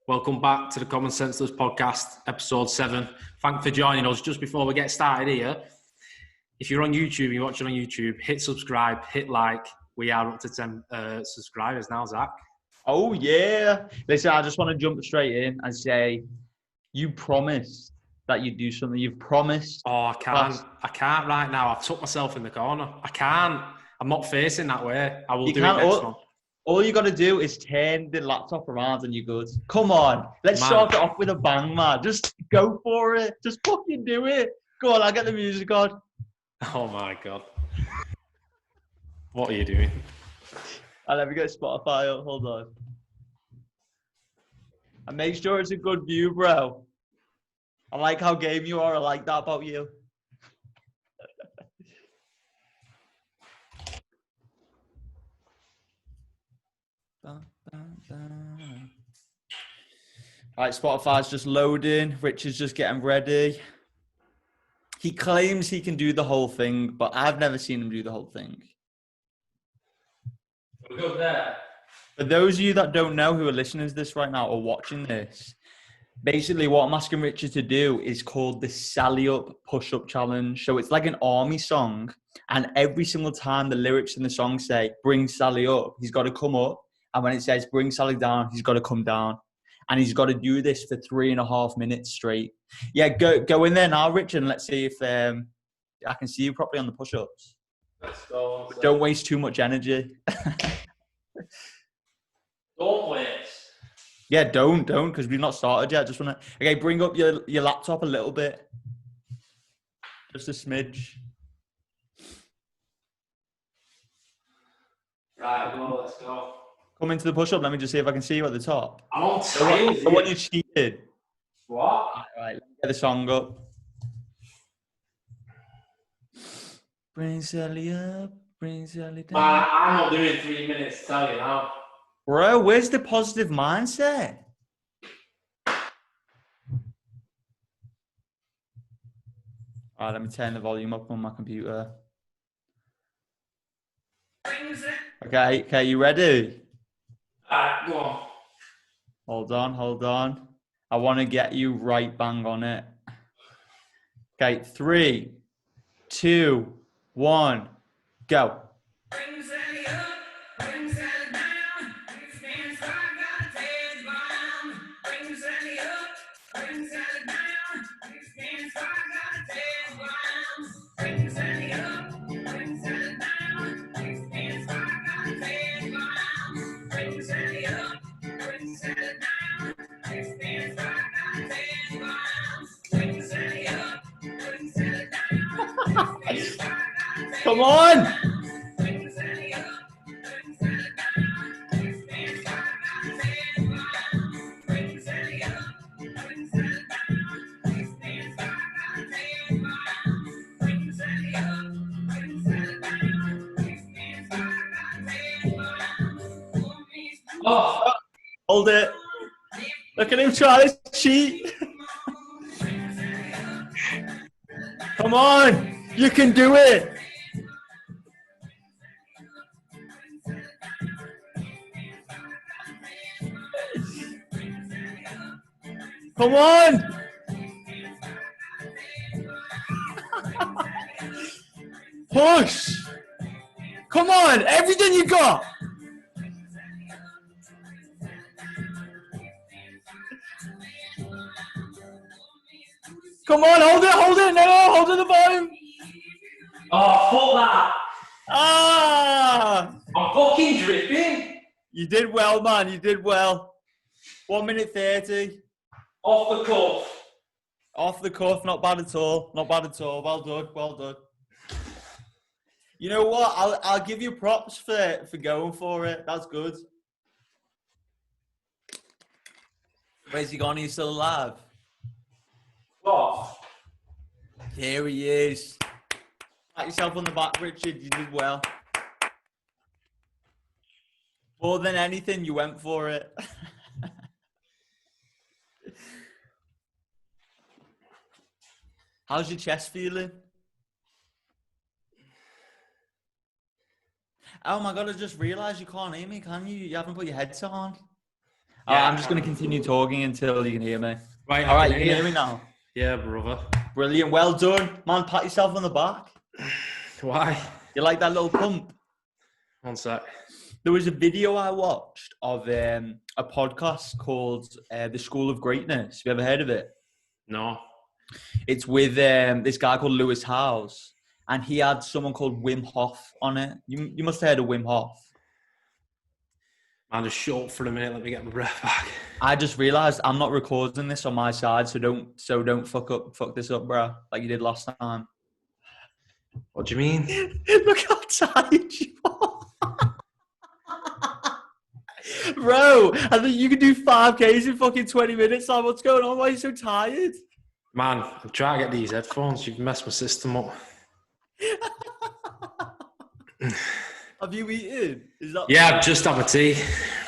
Welcome back to the Commonsenseless Podcast, episode 7. Thanks for joining us. Just before we get started here, if you're on YouTube and you're watching on YouTube, hit subscribe, hit like. We are up to 10 subscribers now, Zach. Oh, yeah. Listen, I just want to jump straight in and say, you promised that you'd do something. You've promised. Oh, I can't right now. I've tucked myself in the corner. I can't. I'm not facing that way. I will do it next one. All you got to do is turn the laptop around and you're good. Come on. Let's start it off with a bang, man. Just go for it. Just fucking do it. Go on, I'll get the music on. Oh, my God. What are you doing? I'll let me get Spotify up. Hold on. And make sure it's a good view, bro. I like how game you are. I like that about you. All right, Spotify's just loading. Rich is just getting ready. He claims he can do the whole thing, but I've never seen him do the whole thing. We'll go there. For those of you that don't know who are listening to this right now or watching this, basically what I'm asking Richard to do is called the Sally Up Push-Up Challenge. So it's like an army song, and every single time the lyrics in the song say, bring Sally up, he's got to come up. And when it says, bring Sally down, he's got to come down. And he's got to do this for 3.5 minutes straight. Yeah, go in there now, Richard, and let's see if I can see you properly on the push-ups. Let's go. But don't waste too much energy. Don't waste. Yeah, don't, because we've not started yet. Just want to... Okay, bring up your laptop a little bit. Just a smidge. Right, well, let's go. Come into the push-up. Let me just see if I can see you at the top. I'm on tails. I want you cheated. What? All right, let me get the song up. Bring Sally up, bring Sally down. I'm not doing 3 minutes, tell you now. Bro, where's the positive mindset? All right, let me turn the volume up on my computer. Okay, you ready? Alright, go on. Hold on. I want to get you right bang on it. Okay, 3, 2, 1, go. Come on! Oh, Hold it. Look at him try to cheat. Come on. You can do it. Come on. Push. Come on. Everything you got. Come on, hold it. No, hold it the bottom. fuck that. Ah! I'm fucking dripping. You did well, man. You did well. 1 minute 30. Off the cuff. Off the cuff. Not bad at all. Well done. You know what? I'll give you props for going for it. That's good. Where's he gone? He's still alive. What? Here he is. Pat yourself on the back, Richard. You did well. More than anything, you went for it. How's your chest feeling? Oh my God, I just realised you can't hear me, can you? You haven't put your headset on. Yeah. I'm just going to continue talking until you can hear me. Right. All right, you can hear me now. Yeah, brother. Brilliant. Well done. Man, pat yourself on the back. Why? You like that little pump? One sec. There was a video I watched of a podcast called The School of Greatness. Have you ever heard of it? No. It's with this guy called Lewis Howes, and he had someone called Wim Hof on it. You must have heard of Wim Hof. Man, just shut up for a minute. Let me get my breath back. I just realised I'm not recording this on my side, so don't fuck this up, bro, like you did last time. What do you mean? Look how tired you are. Bro, I think you can do 5Ks in fucking 20 minutes. Like, what's going on? Why are you so tired? Man, I'm trying to get these headphones. You've messed my system up. Have you eaten? Is that Yeah, I've just had my tea.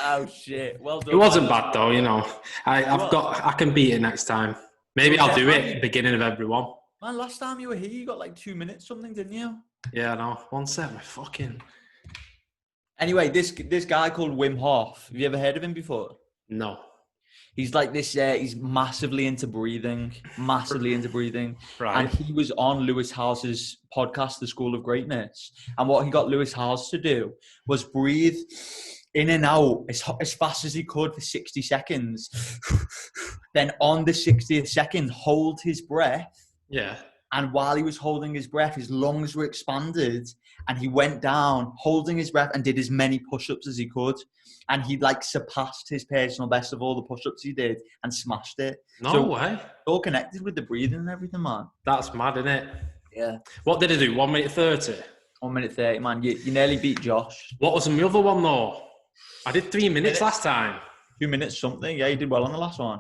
Oh shit! Well done. It wasn't bad though, you know. I can beat it next time. Maybe I'll do it beginning of everyone. Man, last time you were here, you got like 2 minutes something, didn't you? Yeah, no. One sec, my fucking. Anyway, this guy called Wim Hof. Have you ever heard of him before? No. He's like this. He's massively into breathing. Right. And he was on Lewis Howes' podcast, The School of Greatness. And what he got Lewis Howes to do was breathe in and out as fast as he could for 60 seconds. Then on the 60th second, hold his breath. Yeah. And while he was holding his breath, his lungs were expanded, and he went down holding his breath and did as many push-ups as he could. And he like surpassed his personal best of all the push-ups he did and smashed it. No way. All connected with the breathing and everything, man. That's mad, isn't it? Yeah. What did he do? 1 minute 30? 1 minute 30, man. You nearly beat Josh. What was the other one though? I did 3 minutes last time. 2 minutes something. Yeah, you did well on the last one.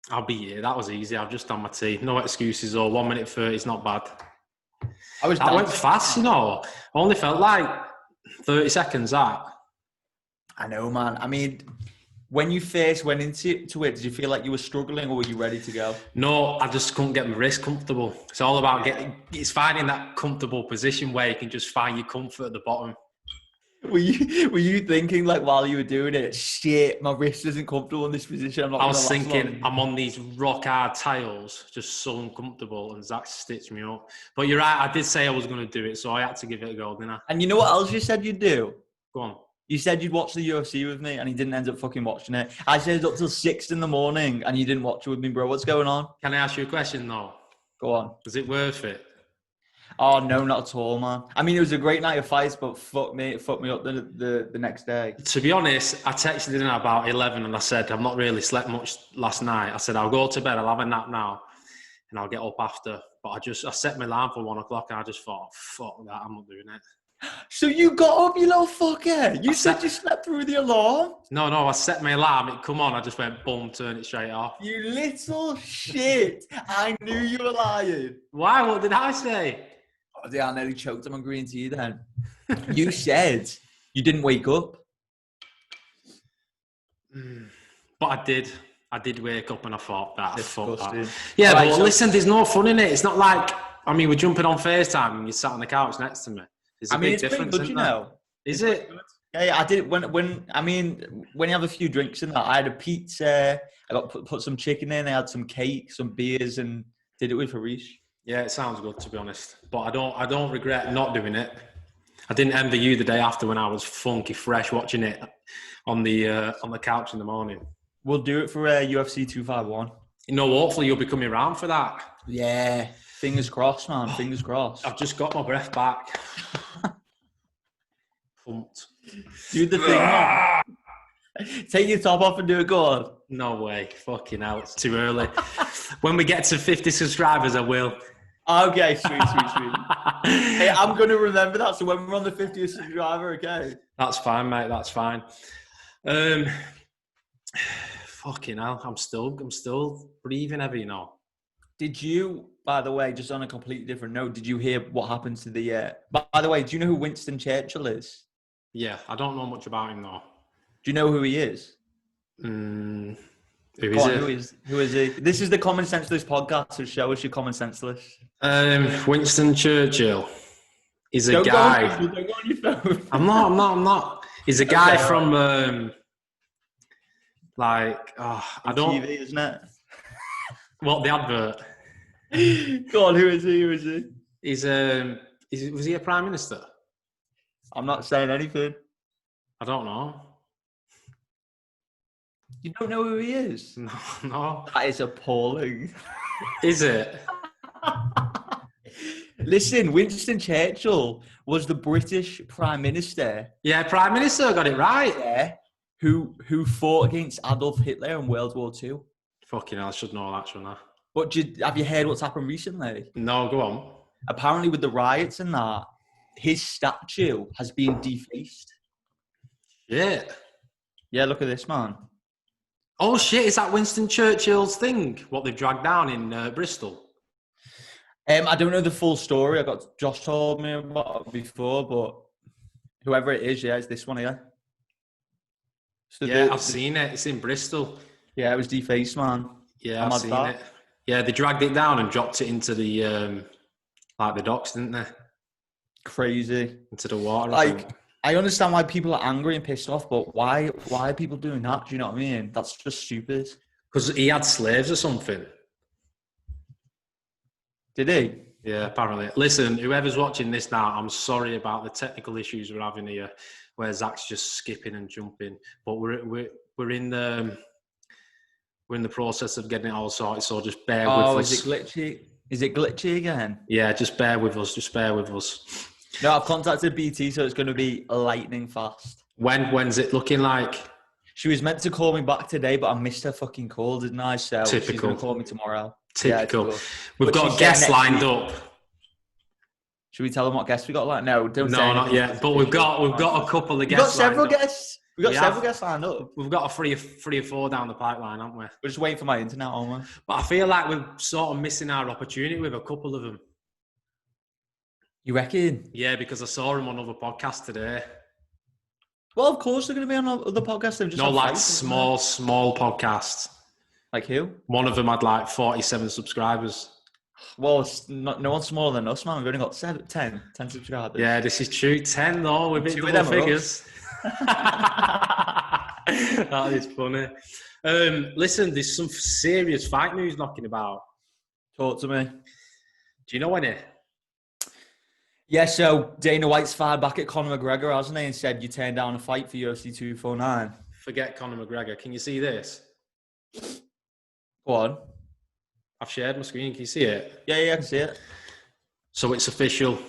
I'll beat you. That was easy. I've just done my tea. No excuses though. 1 minute 30 is not bad. That went fast, you know. Only felt like 30 seconds that. I know, man. I mean, when you first went into it, did you feel like you were struggling or were you ready to go? No, I just couldn't get my wrist comfortable. It's all about it's finding that comfortable position where you can just find your comfort at the bottom. Were you thinking like while you were doing it, shit, my wrist isn't comfortable in this position? I was thinking, I'm on these rock hard tiles, just so uncomfortable, and Zach stitched me up. But you're right, I did say I was going to do it, so I had to give it a go, didn't I? And you know what else you said you'd do? Go on. You said you'd watch the UFC with me, and you didn't end up fucking watching it. I stayed up till 6 a.m, and you didn't watch it with me, bro. What's going on? Can I ask you a question, though? Go on. Was it worth it? Oh, no, not at all, man. I mean, it was a great night of fights, but it fucked me up the next day. To be honest, I texted in about 11 and I said, I've not really slept much last night. I said, I'll go to bed, I'll have a nap now, and I'll get up after. But I set my alarm for 1 o'clock and I just thought, fuck that, I'm not doing it. So you got up, you little fucker. You said you slept through the alarm? No, I set my alarm, it come on, I just went, boom, turn it straight off. You little shit. I knew you were lying. Why? What did I say? Oh, yeah, I nearly choked on my green tea then. You said you didn't wake up. But I did. I did wake up and I thought, fuck that. Yeah, right, but listen, there's no fun in it. It's not like, I mean, we're jumping on FaceTime and you sat on the couch next to me. There's a big difference, good, you know. Is it? Yeah, I did. When you have a few drinks in that, I had a pizza. I got put some chicken in. I had some cake, some beers, and did it with Harish. Yeah, it sounds good, to be honest. But I don't regret not doing it. I didn't envy you the day after when I was funky fresh watching it on the couch in the morning. We'll do it for UFC 251. You know, hopefully you'll be coming around for that. Yeah, fingers crossed, man. Fingers crossed. I've just got my breath back. Pumped. Do the thing, man. Take your top off and do it, go on. No way. Fucking hell, it's too early. When we get to 50 subscribers, I will. Okay, sweet. Hey, I'm going to remember that. So when we're on the 50th subscriber, okay? That's fine, mate. That's fine. Fucking hell. I'm still breathing heavy, you know. Did you, by the way, just on a completely different note, did you hear what happened to the... By the way, do you know who Winston Churchill is? Yeah, I don't know much about him, though. Do you know who he is? Who is he? This is the Commonsenseless Podcast, so show us your Commonsenseless. Winston Churchill is a guy. Don't go on your phone. I'm not. He's a guy from Like, I don't... TV, isn't it? What, the advert? Go on, who is he? Was he a Prime Minister? I'm not saying anything. I don't know. You don't know who he is? No. That is appalling. Is it? Listen, Winston Churchill was the British Prime Minister. Yeah, Prime Minister got it right. Yeah. Who fought against Adolf Hitler in World War II. Fucking hell, I should know that, shouldn't I? But have you heard what's happened recently? No, go on. Apparently with the riots and that, his statue has been defaced. Yeah. Yeah, look at this, man. Oh, shit, is that Winston Churchill's thing? What they've dragged down in Bristol? I don't know the full story. Josh told me about it before, but whoever it is, yeah, it's this one here. So I've seen it. It's in Bristol. Yeah, it was defaced, man. Yeah, I've seen it. Yeah, they dragged it down and dropped it into the the docks, didn't they? Crazy. Into the water. I understand why people are angry and pissed off, but why are people doing that? Do you know what I mean? That's just stupid. Because he had slaves or something. Did he? Yeah, apparently. Listen, whoever's watching this now, I'm sorry about the technical issues we're having here, where Zach's just skipping and jumping. But we're in the process of getting it all sorted, so just bear with us. Oh, is it glitchy? Is it glitchy again? Yeah, just bear with us. Just bear with us. No, I've contacted BT, so it's going to be lightning fast. When's it looking like? She was meant to call me back today, but I missed her fucking call, didn't I? So Typical. She's going to call me tomorrow. Typical. Yeah, We've got guests lined up. Should we tell them what guests we got? No, don't. No, not yet. But we've got a couple of guests. We've got several guests. We've got several guests lined up. We've got a three or four down the pipeline, haven't we? We're just waiting for my internet, aren't we? But I feel like we're sort of missing our opportunity with a couple of them. You reckon? Yeah, because I saw them on other podcasts today. Well, of course they're going to be on other podcasts. Small podcasts. Like who? One of them had 47 subscribers. Well, no one's smaller than us, man. We've only got 10 subscribers. Yeah, this is true. 10 though. We've been double figures. That is funny. Listen, there's some serious fight news knocking about. Talk to me. Do you know any? Yeah, so Dana White's fired back at Conor McGregor, hasn't he? And said you turned down a fight for UFC 249. Forget Conor McGregor. Can you see this? Go on. I've shared my screen. Can you see it? Yeah, I can see it. So it's official.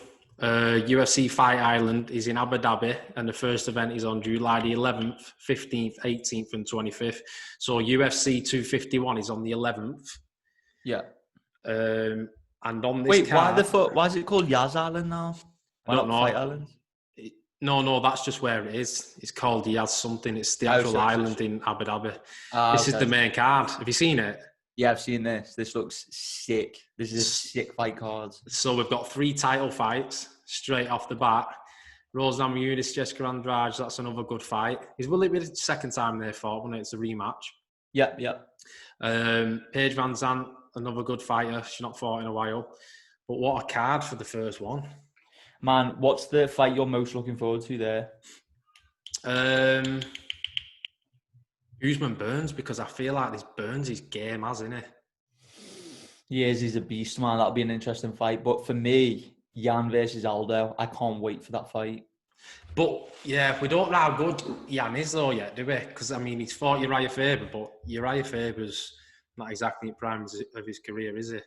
UFC Fight Island is in Abu Dhabi, and the first event is on July the 11th, 15th, 18th, and 25th. So UFC 251 is on the 11th. Yeah. And on this card, why is it called Yas Island now? Why not Fight Island? No, that's just where it is. It's called Yas something. It's the actual island in Abu Dhabi. This is the main card. Have you seen it? Yeah, I've seen this. This looks sick. This is a sick fight card. So we've got 3 title fights straight off the bat. Rose Namajunas, Jessica Andrade, that's another good fight. Will it be the second time they fought when it's a rematch? Yeah. Paige Van Zandt, another good fighter. She's not fought in a while. But what a card for the first one. Man, what's the fight you're most looking forward to there? Usman Burns, because I feel like this Burns is game, hasn't he? He is. He's a beast, man. That'll be an interesting fight. But for me, Jan versus Aldo, I can't wait for that fight. But, yeah, we don't know how good Jan is, though, yet, do we? Because, I mean, he's fought Uriah Faber, but Uriah Faber's not exactly in prime of his career, is he?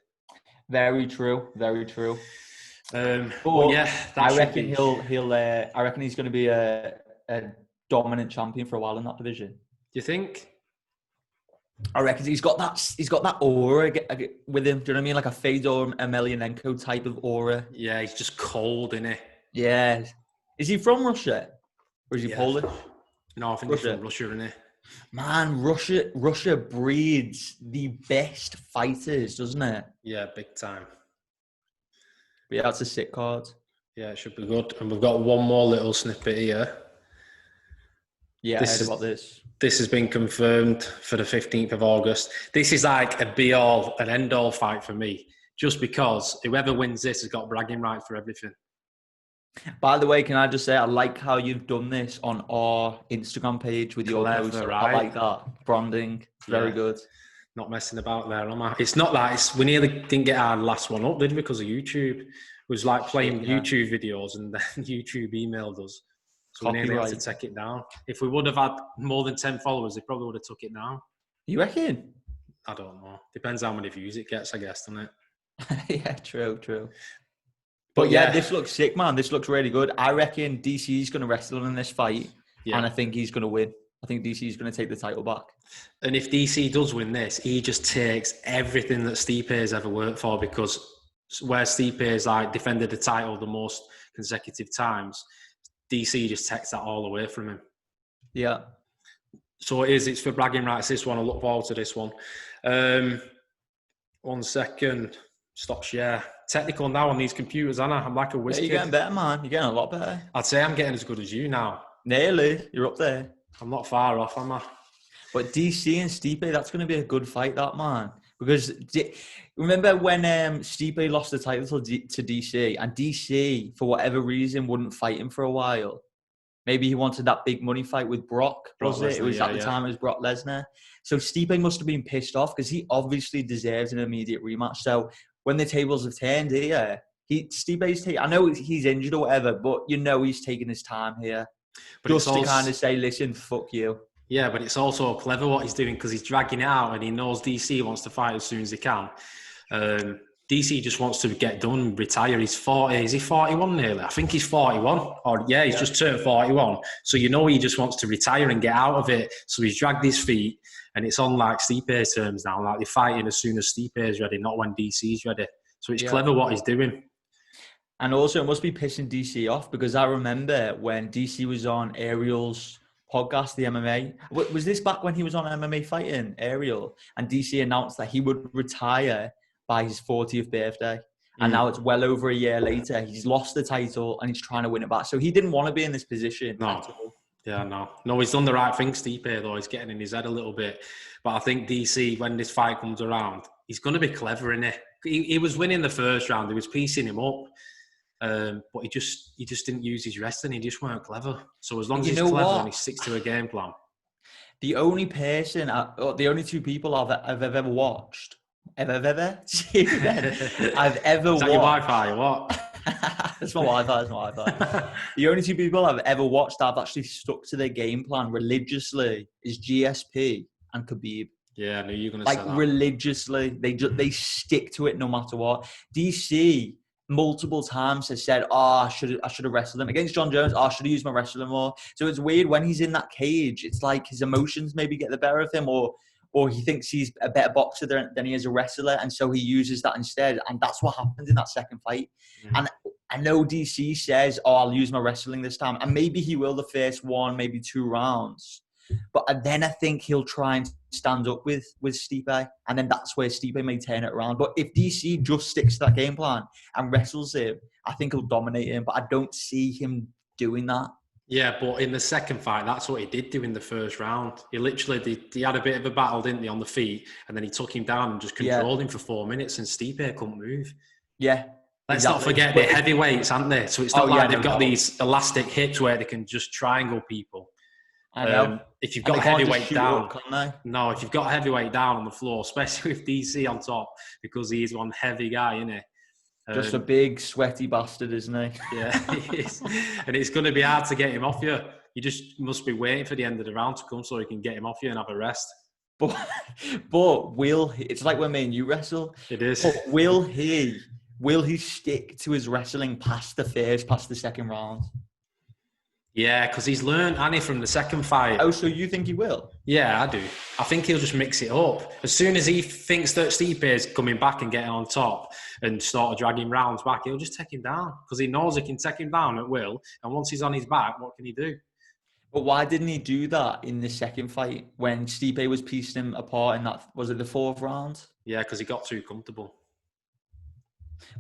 Very true. Very true. But yeah, I reckon I reckon he's going to be a dominant champion for a while in that division. Do you think? I reckon he's got that aura with him. Do you know what I mean? Like a Fedor Emelianenko type of aura. Yeah, he's just cold, isn't he? Yeah. Is he from Russia? Or is he Polish? No, I think he's from Russia, isn't he? Man, Russia breeds the best fighters, doesn't it? Yeah, big time. But yeah, that's a sick card. Yeah, it should be good. And we've got one more little snippet here. Yeah, I heard about this. This has been confirmed for the 15th of August. This is like a be-all and end-all fight for me, just because whoever wins this has got bragging right for everything. By the way, can I just say, I like how you've done this on our Instagram page with your post. Right? I like that. Branding. Very good. Not messing about there, am I? It's not that. We nearly didn't get our last one up, did we? Because of YouTube. It was like playing YouTube videos and then YouTube emailed us. So we nearly had to take it down. If we would have had more than 10 followers, they probably would have took it down. You reckon? I don't know. Depends how many views it gets, I guess, doesn't it? Yeah, true. But yeah, this looks sick, man. This looks really good. I reckon DC's going to wrestle in this fight, and I think he's going to win. I think DC's going to take the title back. And if DC does win this, he just takes everything that Stipe has ever worked for, because where Stipe has like defended the title the most consecutive times, DC just takes that all away from him. Yeah. So it's for bragging rights, this one. I look forward to this one. 1 second. Stop share. Technical now on these computers, Anna. I'm like a whiz kid. You're getting better, man. You're getting a lot better. I'd say I'm getting as good as you now. Nearly. You're up there. I'm not far off, am I? But DC and Stipe, that's going to be a good fight, that, man. Because remember when Stipe lost the title to DC, and DC, for whatever reason, wouldn't fight him for a while? Maybe he wanted that big money fight with Brock, was it? It was at the time it was Brock Lesnar. So Stipe must have been pissed off because he obviously deserves an immediate rematch. So when the tables have turned here, I know he's injured or whatever, but he's taking his time here. But just to kind of say, listen, fuck you. Yeah, but it's also clever what he's doing because he's dragging it out and he knows DC wants to fight as soon as he can. DC just wants to get done, retire. He's 40. Is he 41 nearly? I think he's 41. He's just turned 41. So he just wants to retire and get out of it. So he's dragged his feet, and it's on like Stipe's terms now. Like they're fighting as soon as Stipe's ready, not when DC's ready. So it's clever what he's doing. And also, it must be pissing DC off because I remember when DC was on Ariel's podcast, the MMA. Was this back when he was on MMA fighting, Ariel? And DC announced that he would retire by his 40th birthday. And now it's well over a year later. He's lost the title and he's trying to win it back. So he didn't want to be in this position. No. Yeah, no. No, he's done the right thing, Stipe, though. He's getting in his head a little bit. But I think DC, when this fight comes around, he's going to be clever in it. He was winning the first round. He was piecing him up. But he just didn't use his wrestling. He just weren't clever. So as long as he's clever and he sticks to a game plan. The only two people I've ever watched, I've ever Is that watched. Your Wi-Fi or what? That's my Wi-Fi. The only two people I've ever watched that have actually stuck to their game plan religiously is GSP and Khabib. Yeah, I knew you were going to say that. Like religiously, they stick to it no matter what. DC multiple times has said, I should have wrestled him against John Jones. I should have used my wrestling more. So it's weird when he's in that cage. It's like his emotions maybe get the better of him, or he thinks he's a better boxer than he is a wrestler, and so he uses that instead. And that's what happened in that second fight. And I know DC says, I'll use my wrestling this time, and maybe he will the first one, maybe 2 rounds. But then I think he'll try and stand up with Stipe, and then that's where Stipe may turn it around. But if DC just sticks to that game plan and wrestles him, I think he'll dominate him. But I don't see him doing that. Yeah, but in the second fight, that's what he did do in the first round. He literally, he had a bit of a battle, didn't he, on the feet, and then he took him down and just controlled him for 4 minutes, and Stipe couldn't move. Yeah. Let's not forget they're heavyweights, aren't they? So it's not they've got these elastic hips where they can just triangle people. I know. If you've got a heavyweight down, if you've got a heavyweight down on the floor, especially with DC on top, because he's one heavy guy, isn't he? Just a big sweaty bastard, isn't he? Yeah, he is. And it's going to be hard to get him off you. You just must be waiting for the end of the round to come so you can get him off you and have a rest. But it's like when me and you wrestle. It is. But will he stick to his wrestling past the second round? Yeah, because he's learned, Annie, from the second fight. Oh, so you think he will? Yeah, I do. I think he'll just mix it up. As soon as he thinks that Stipe is coming back and getting on top and start dragging rounds back, he'll just take him down because he knows he can take him down at will. And once he's on his back, what can he do? But why didn't he do that in the second fight when Stipe was piecing him apart in that, was it the 4th round? Yeah, because he got too comfortable.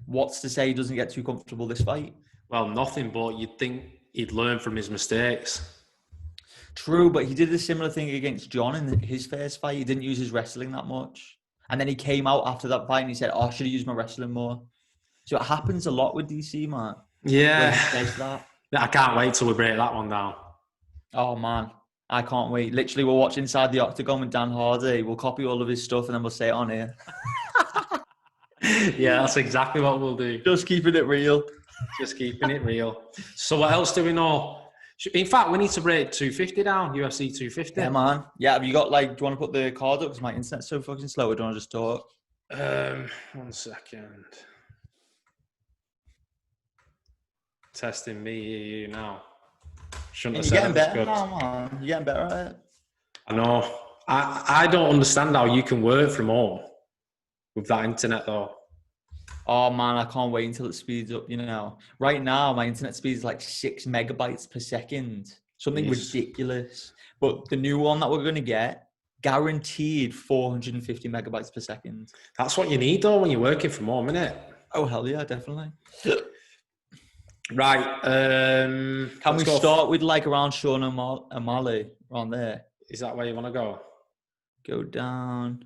What's to say he doesn't get too comfortable this fight? Well, nothing, but you'd think he'd learn from his mistakes. True, but he did a similar thing against John in his first fight. He didn't use his wrestling that much. And then he came out after that fight and he said, I should have used my wrestling more. So it happens a lot with DC, man. Yeah. When he says that. I can't wait till we break that one down. Oh, man. I can't wait. Literally, we'll watch Inside the Octagon with Dan Hardy. We'll copy all of his stuff and then we'll say it on here. Yeah, that's exactly what we'll do. Just keeping it real. Just keeping it real. So what else do we know? In fact, we need to break 250 down, UFC 250. Yeah, man. Yeah, have you got do you want to put the card up? Because my internet's so fucking slow. I don't want to just talk. 1 second. Testing me now. Shouldn't have You're said getting better now, man. You're getting better at it. I know. I don't understand how you can work from home with that internet, though. Oh, man, I can't wait until it speeds up, Right now, my internet speed is like 6 megabytes per second. Something ridiculous. But the new one that we're going to get, guaranteed 450 megabytes per second. That's what you need, though, when you're working from home, isn't it? Oh, hell yeah, definitely. Right. Can we start with around Sean O'Malley, around there? Is that where you want to go? Go down.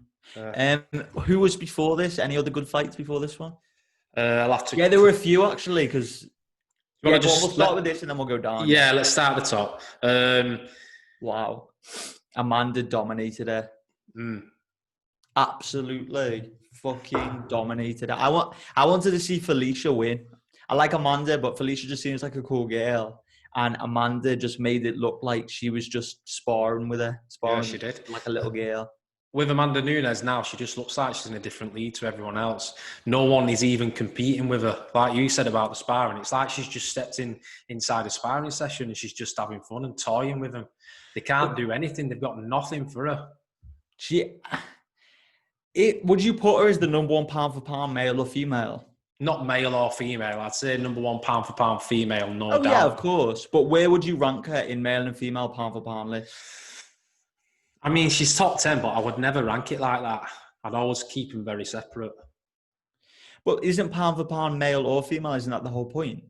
Who was before this? Any other good fights before this one? I'll have to. Yeah, there were a few actually. Because we'll start with this and then we'll go down. Yeah, let's start at the top. Wow, Amanda dominated her. Absolutely, fucking dominated her. I wanted to see Felicia win. I like Amanda, but Felicia just seems like a cool girl. And Amanda just made it look like she was just sparring with her. Yeah, she did. Like a little girl. With Amanda Nunes now, she just looks like she's in a different league to everyone else. No one is even competing with her. Like you said about the sparring, it's like she's just stepped inside a sparring session and she's just having fun and toying with them. They can't do anything. They've got nothing for her. Would you put her as the number one pound for pound, male or female? Not male or female. I'd say number one pound for pound female, no doubt. Yeah, of course. But where would you rank her in male and female pound for pound list? I mean, she's top 10, but I would never rank it like that. I'd always keep them very separate. But isn't pound for pound male or female? Isn't that the whole point?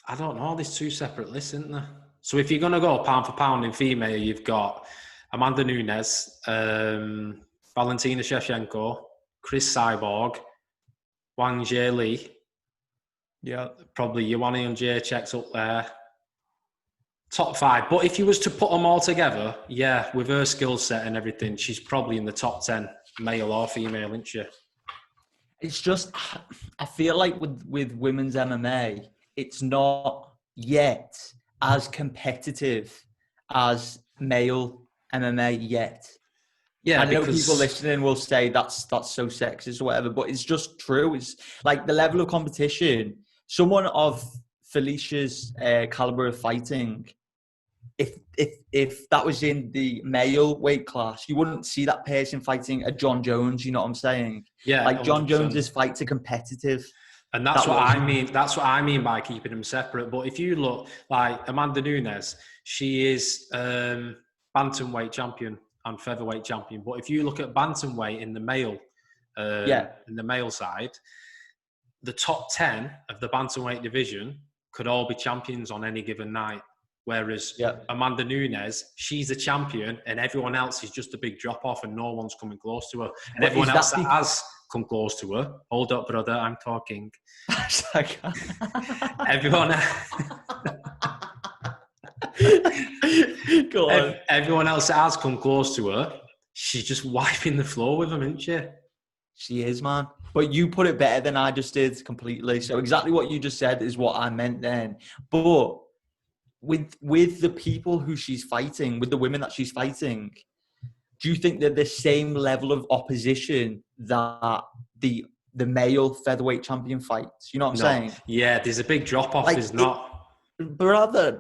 I don't know. There's 2 separate lists, isn't there? So if you're going to go pound for pound in female, you've got Amanda Nunes, Valentina Shevchenko, Chris Cyborg, Wang Jie Li. Yeah. Probably Ioane Jędrzejczyk's up there. Top 5. But if you was to put them all together, yeah, with her skill set and everything, she's probably in the top 10, male or female, isn't she? It's just, I feel like with women's MMA, it's not yet as competitive as male MMA yet. Yeah, I know people listening will say that's so sexist or whatever, but it's just true. It's like the level of competition. Someone of Felicia's caliber of fighting, if that was in the male weight class, you wouldn't see that person fighting a John Jones. You know what I'm saying? Yeah, like 100%. John 100%. Jones's fights are competitive, and that's what I mean. That's what I mean by keeping them separate. But if you look like Amanda Nunes, she is bantamweight champion and featherweight champion. But if you look at bantamweight in the male, in the male side, the top 10 of the bantamweight division could all be champions on any given night. Whereas Amanda Nunes, she's a champion and everyone else is just a big drop-off and no one's coming close to her. And everyone else that has come close to her, hold up, brother, I'm talking. Everyone Go on. Everyone else that has come close to her, she's just wiping the floor with them, isn't she? She is, man. But you put it better than I just did completely. So exactly what you just said is what I meant then. But with the people who she's fighting, with the women that she's fighting, do you think they're the same level of opposition that the male featherweight champion fights? You know what I'm saying? Yeah, there's a big drop-off, there's not. Brother.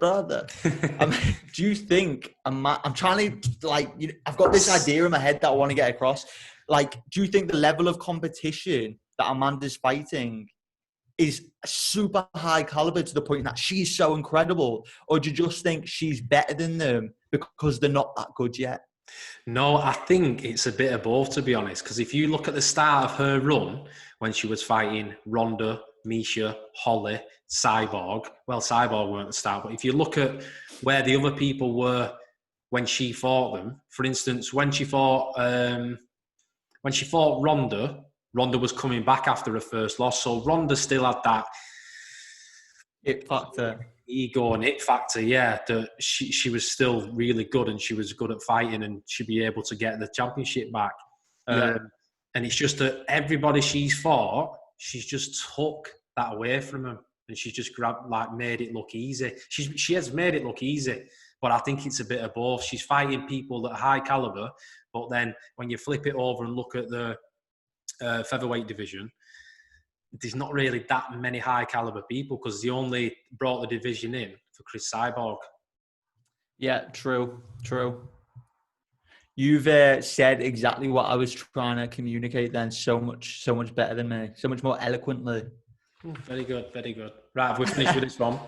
Do you think I'm trying to I've got this idea in my head that I want to get across. Do you think the level of competition that Amanda's fighting is super high caliber to the point that she's so incredible, or do you just think she's better than them because they're not that good yet? No, I think it's a bit of both, to be honest. Because if you look at the start of her run when she was fighting Ronda, Misha, Holly, Cyborg. Well, Cyborg weren't the start, but if you look at where the other people were when she fought them, for instance, when she fought Ronda was coming back after her first loss, so Ronda still had that It factor. Ego and it factor, yeah. That she was still really good and she was good at fighting and she'd be able to get the championship back. And it's just that everybody she's fought, she's just took that away from him and she's just made it look easy. She has made it look easy, but I think it's a bit of both. She's fighting people that are high caliber, but then when you flip it over and look at the featherweight division, there's not really that many high caliber people because they only brought the division in for Chris Cyborg. Yeah, true. You've said exactly what I was trying to communicate then so much better than me, so much more eloquently. Very good. Right, have we finished with this one?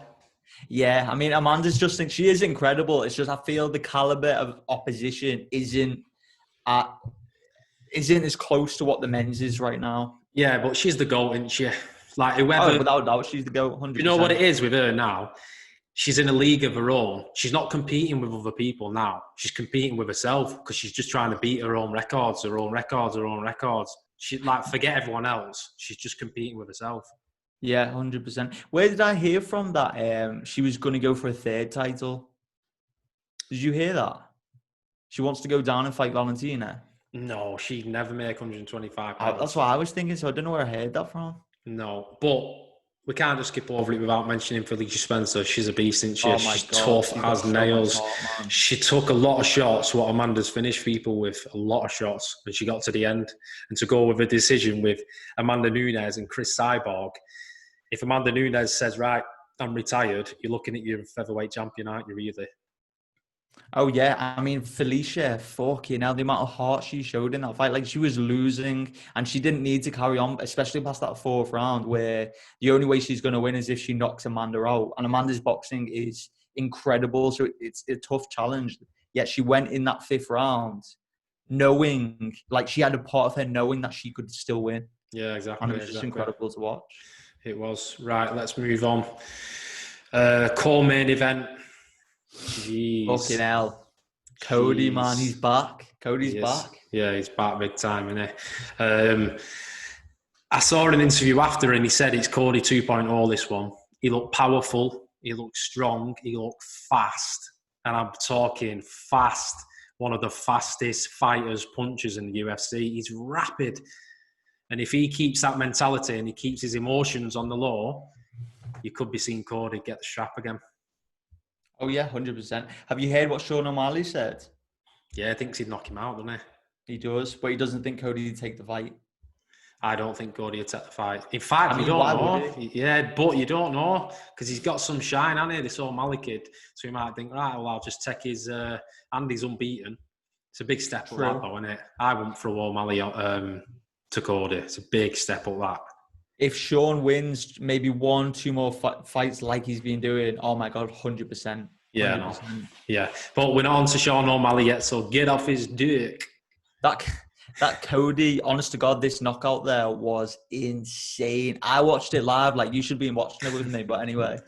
Yeah, I mean, Amanda's she is incredible. It's just I feel the caliber of opposition isn't as close to what the men's is right now. Yeah, but she's the GOAT, isn't she? Like whoever, without doubt, she's the GOAT. 100%. You know what it is with her now? She's in a league of her own. She's not competing with other people now. She's competing with herself because she's just trying to beat her own records. She forget everyone else. She's just competing with herself. Yeah, 100%. Where did I hear from that? She was going to go for a third title. Did you hear that? She wants to go down and fight Valentina. No, she'd never make 125 pounds. That's what I was thinking, so I don't know where I heard that from. No, but we can't just skip over it without mentioning Felicia Spencer. She's a beast, isn't she? Oh she's tough as nails. She took a lot of shots, what Amanda's finished people with, a lot of shots, and she got to the end. And to go with a decision with Amanda Nunes and Chris Cyborg, if Amanda Nunes says, right, I'm retired, you're looking at your featherweight champion, aren't you, really? Oh, yeah. I mean, Felicia, fucking hell, the amount of heart she showed in that fight. Like, she was losing and she didn't need to carry on, especially past that fourth round where the only way she's going to win is if she knocks Amanda out. And Amanda's boxing is incredible, so it's a tough challenge. Yet she went in that fifth round knowing, like, she had a part of her knowing that she could still win. Yeah, exactly. And it was just incredible to watch. It was. Right, let's move on. Co-main event. Jeez. Fucking hell. Cody, man, he's back. Cody's back. Yeah, he's back big time, isn't he? I saw an interview after and he said it's Cody 2.0, this one. He looked powerful. He looked strong. He looked fast. And I'm talking fast. One of the fastest fighters, punchers in the UFC. He's rapid. And if he keeps that mentality and he keeps his emotions on the low, you could be seeing Cody get the strap again. Oh, yeah, 100%. Have you heard what Sean O'Malley said? Yeah, he thinks he'd knock him out, doesn't he? He does, but he doesn't think Cody would take the fight. I don't think Cody would take the fight. In fact, you don't know. Yeah, but you don't know because he's got some shine, hasn't he, this O'Malley kid. So he might think, right, well, I'll just take his... Andy's unbeaten. It's a big step up, that, though, isn't it? I wouldn't throw O'Malley to Cody. It's a big step up, that. If Sean wins maybe 1-2 more fights like he's been doing, oh my God, 100%. Yeah, no. Yeah. But we're not on to Sean O'Malley yet, so get off his dick. That Cody, honest to God, this knockout there was insane. I watched it live, like you should be watching it with me, but anyway.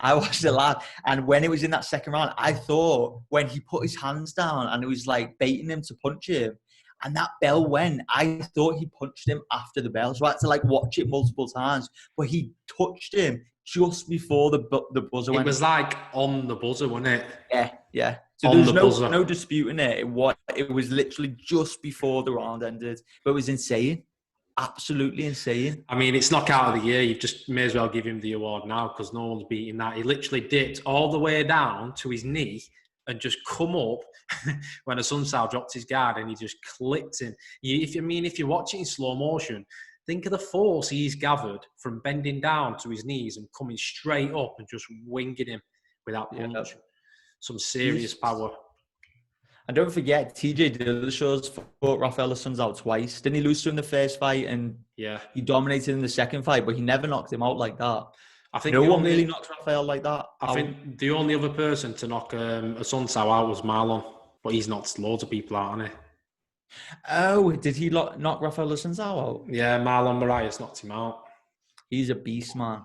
I watched it live, and when it was in that second round, I thought when he put his hands down and it was like baiting him to punch him, and that bell went, I thought he punched him after the bell. So I had to like watch it multiple times. But he touched him just before the buzzer went. It was like on the buzzer, wasn't it? Yeah. So there was no disputing it. It was literally just before the round ended. But it was insane. Absolutely insane. I mean, it's knockout of the year. You just may as well give him the award now because no one's beating that. He literally dipped all the way down to his knee and just come up when a Sunsao dropped his guard and he just clipped him. If you're watching in slow motion, think of the force he's gathered from bending down to his knees and coming straight up and just winging him with that punch. Yeah. Some serious power. And don't forget, TJ Dillashaw fought Rafael Sunsao twice. Didn't he lose to him in the first fight? And he dominated in the second fight, but he never knocked him out like that. I think no one really knocked Rafael like that. I think the only other person to knock a Sunsao out was Marlon, but he's knocked loads of people out, hasn't he? Oh, did he knock Rafael Sunsao out? Yeah, Marlon Moraes knocked him out. He's a beast, man.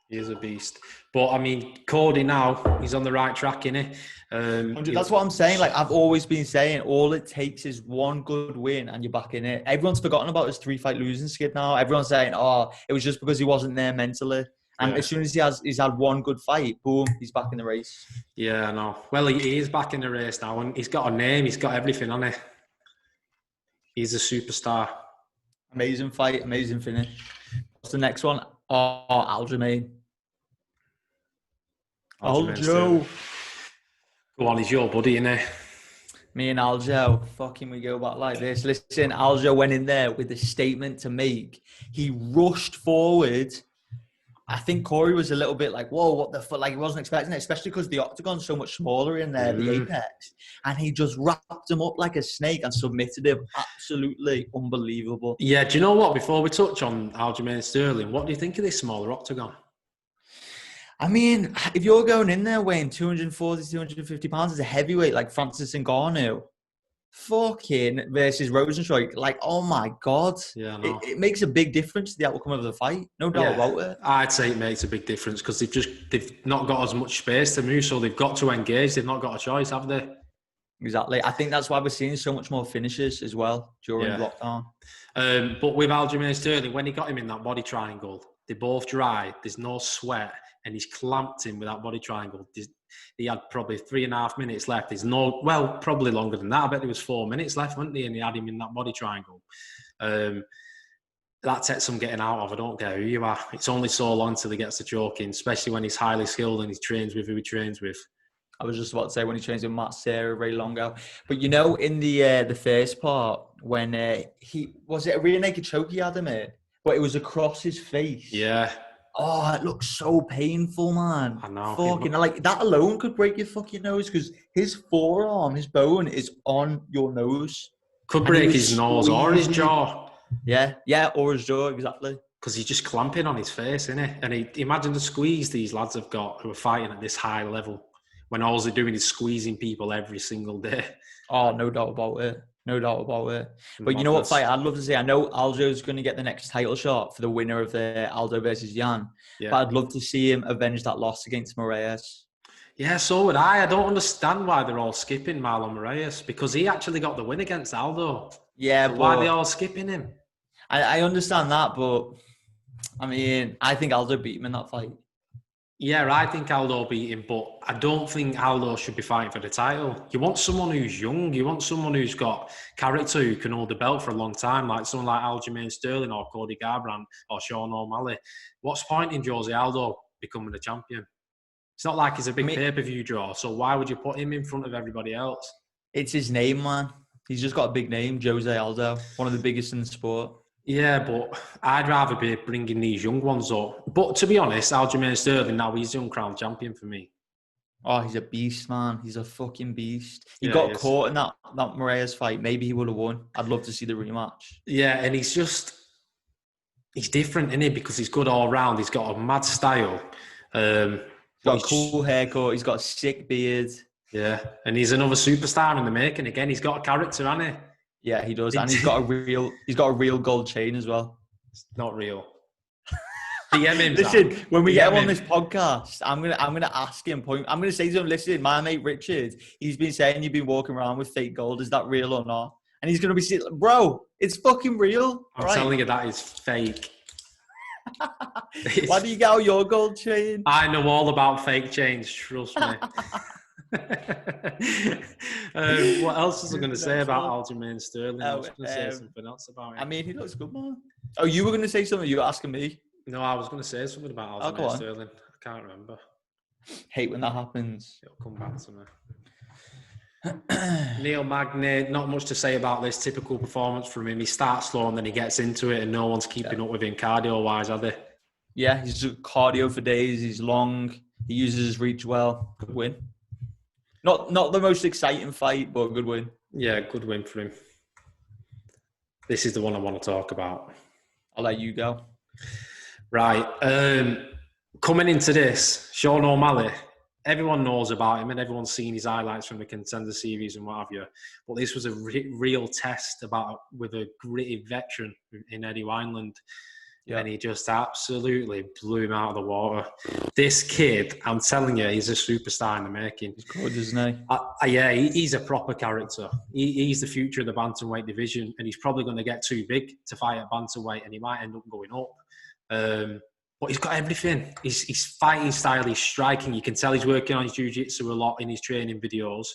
He is a beast. But, I mean, Cody now, he's on the right track, innit? That's what I'm saying. Like, I've always been saying, all it takes is one good win and you're back in it. Everyone's forgotten about his 3-fight losing skid now. Everyone's saying, it was just because he wasn't there mentally. And as soon as he's had one good fight, boom, he's back in the race. Yeah, I know. Well, he is back in the race now, and he's got a name. He's got everything on it. He's a superstar. Amazing fight, amazing finish. What's the next one? Oh, Aljamain. Aljo. Go on, he's your buddy, innit? Me and Aljo, fucking we go back like this. Listen, Aljo went in there with a statement to make. He rushed forward. I think Corey was a little bit like, whoa, what the fuck? Like, he wasn't expecting it, especially because the octagon's so much smaller in there, the apex. And he just wrapped him up like a snake and submitted him. Absolutely unbelievable. Yeah, do you know what? Before we touch on Aljamain Sterling, what do you think of this smaller octagon? I mean, if you're going in there weighing 240, 250 pounds as a heavyweight like Francis Ngannou, fucking versus Rosenstruik, like, oh my God. Yeah, no. It makes a big difference to the outcome of the fight. No doubt about it. I'd say it makes a big difference because they've not got as much space to move, so they've got to engage. They've not got a choice, have they? Exactly. I think that's why we're seeing so much more finishes as well during lockdown. But with Aljamain Sterling, when he got him in that body triangle, they both dry, there's no sweat, and he's clamped him with that body triangle. He had probably 3.5 minutes left. Probably longer than that. I bet there was 4 minutes left, wasn't he? And he had him in that body triangle. That takes some getting out of. I don't care who you are. It's only so long till he gets the choking, especially when he's highly skilled and he trains with who he trains with. I was just about to say when he trains with Matt Serra very long ago. But you know, in the first part, when he was it a rear naked choke he had him in, but it was across his face. Yeah. Oh, it looks so painful, man. I know. Fucking like that alone could break your fucking nose because his forearm, his bone is on your nose. Could break his nose or his jaw. Yeah, or his jaw, exactly. Because he's just clamping on his face, isn't it? And imagine the squeeze these lads have got who are fighting at this high level when all they're doing is squeezing people every single day. Oh, no doubt about it. No doubt about it. But you know what fight I'd love to see? I know Aljo's going to get the next title shot for the winner of the Aldo versus Jan. Yeah. But I'd love to see him avenge that loss against Moraes. Yeah, so would I. I don't understand why they're all skipping Marlon Moraes because he actually got the win against Aldo. Yeah, so why are they all skipping him? I understand that, but I mean, I think Aldo beat him in that fight. Yeah, I think Aldo beat him, but I don't think Aldo should be fighting for the title. You want someone who's young. You want someone who's got character, who can hold the belt for a long time, like someone like Aljamain Sterling or Cody Garbrandt or Sean O'Malley. What's the point in Jose Aldo becoming the champion? It's not like he's a big pay-per-view draw, so why would you put him in front of everybody else? It's his name, man. He's just got a big name, Jose Aldo, one of the biggest in the sport. Yeah, but I'd rather be bringing these young ones up. But to be honest, Aljamain Sterling now, he's young crown champion for me. Oh, he's a beast, man. He's a fucking beast. He got caught in that Moraes fight. Maybe he would have won. I'd love to see the rematch. Yeah, and he's different, isn't he? Because he's good all round. He's got a mad style. He's got a cool haircut. He's got a sick beard. Yeah, and he's another superstar in the making. Again, he's got a character, hasn't he? Yeah, he does, and he's got a real gold chain as well. It's not real. DM him. Listen, when we get him on this podcast, I'm gonna ask him. I'm gonna say to him, listen, my mate Richard, he's been saying you've been walking around with fake gold. Is that real or not? And he's gonna be saying, bro, it's fucking real. I'm telling you, that is fake. Why do you get out your gold chain? I know all about fake chains. Trust me. What else was I going to say about Aljamain Sterling? I was going to say something else about him. I mean, he looks good, man. Oh, you were going to say something? You were asking me? No, I was going to say something about Aljamain Sterling. I can't remember. Hate when that happens. It'll come back to me. Neil Magny, not much to say about this. Typical performance from him. He starts slow and then he gets into it and no one's keeping up with him cardio-wise, are they? Yeah, he's just cardio for days. He's long. He uses his reach well. Good win. Not the most exciting fight, but a good win. Yeah, good win for him. This is the one I want to talk about. I'll let you go. Right. Coming into this, Sean O'Malley, everyone knows about him and everyone's seen his highlights from the Contender Series and what have you. But this was a real test with a gritty veteran in Eddie Wineland. Yeah. And he just absolutely blew him out of the water. This kid, I'm telling you, he's a superstar in the making. He's good, isn't he? Yeah, he's a proper character. He's the future of the bantamweight division, and he's probably going to get too big to fight at bantamweight, and he might end up going up. But he's got everything. His fighting style, his striking. You can tell he's working on his jiu-jitsu a lot in his training videos.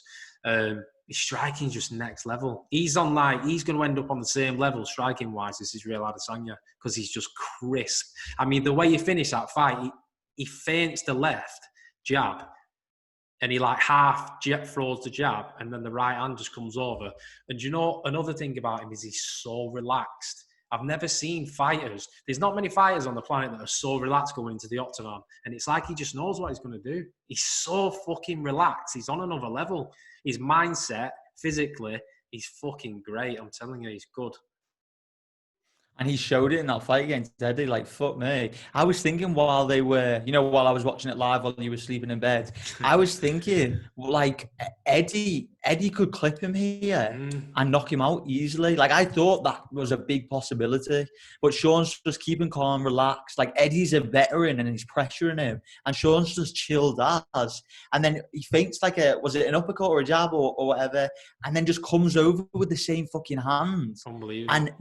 His striking is just next level. He's going to end up on the same level striking-wise as Israel Adesanya because he's just crisp. I mean, the way he finished that fight, he feints the left jab and he like half jet throws the jab and then the right hand just comes over. And you know, another thing about him is he's so relaxed. I've never seen fighters. There's not many fighters on the planet that are so relaxed going into the octagon. And it's like he just knows what he's going to do. He's so fucking relaxed. He's on another level. His mindset, physically, he's fucking great. I'm telling you, he's good. And he showed it in that fight against Eddie, like, fuck me. I was thinking while they were, while I was watching it live while you were sleeping in bed, I was thinking, like, Eddie could clip him here and knock him out easily. Like, I thought that was a big possibility. But Sean's just keeping calm, relaxed. Like, Eddie's a veteran and he's pressuring him. And Sean's just chilled as. And then he feints like was it an uppercut or a jab or whatever? And then just comes over with the same fucking hand. Unbelievable. And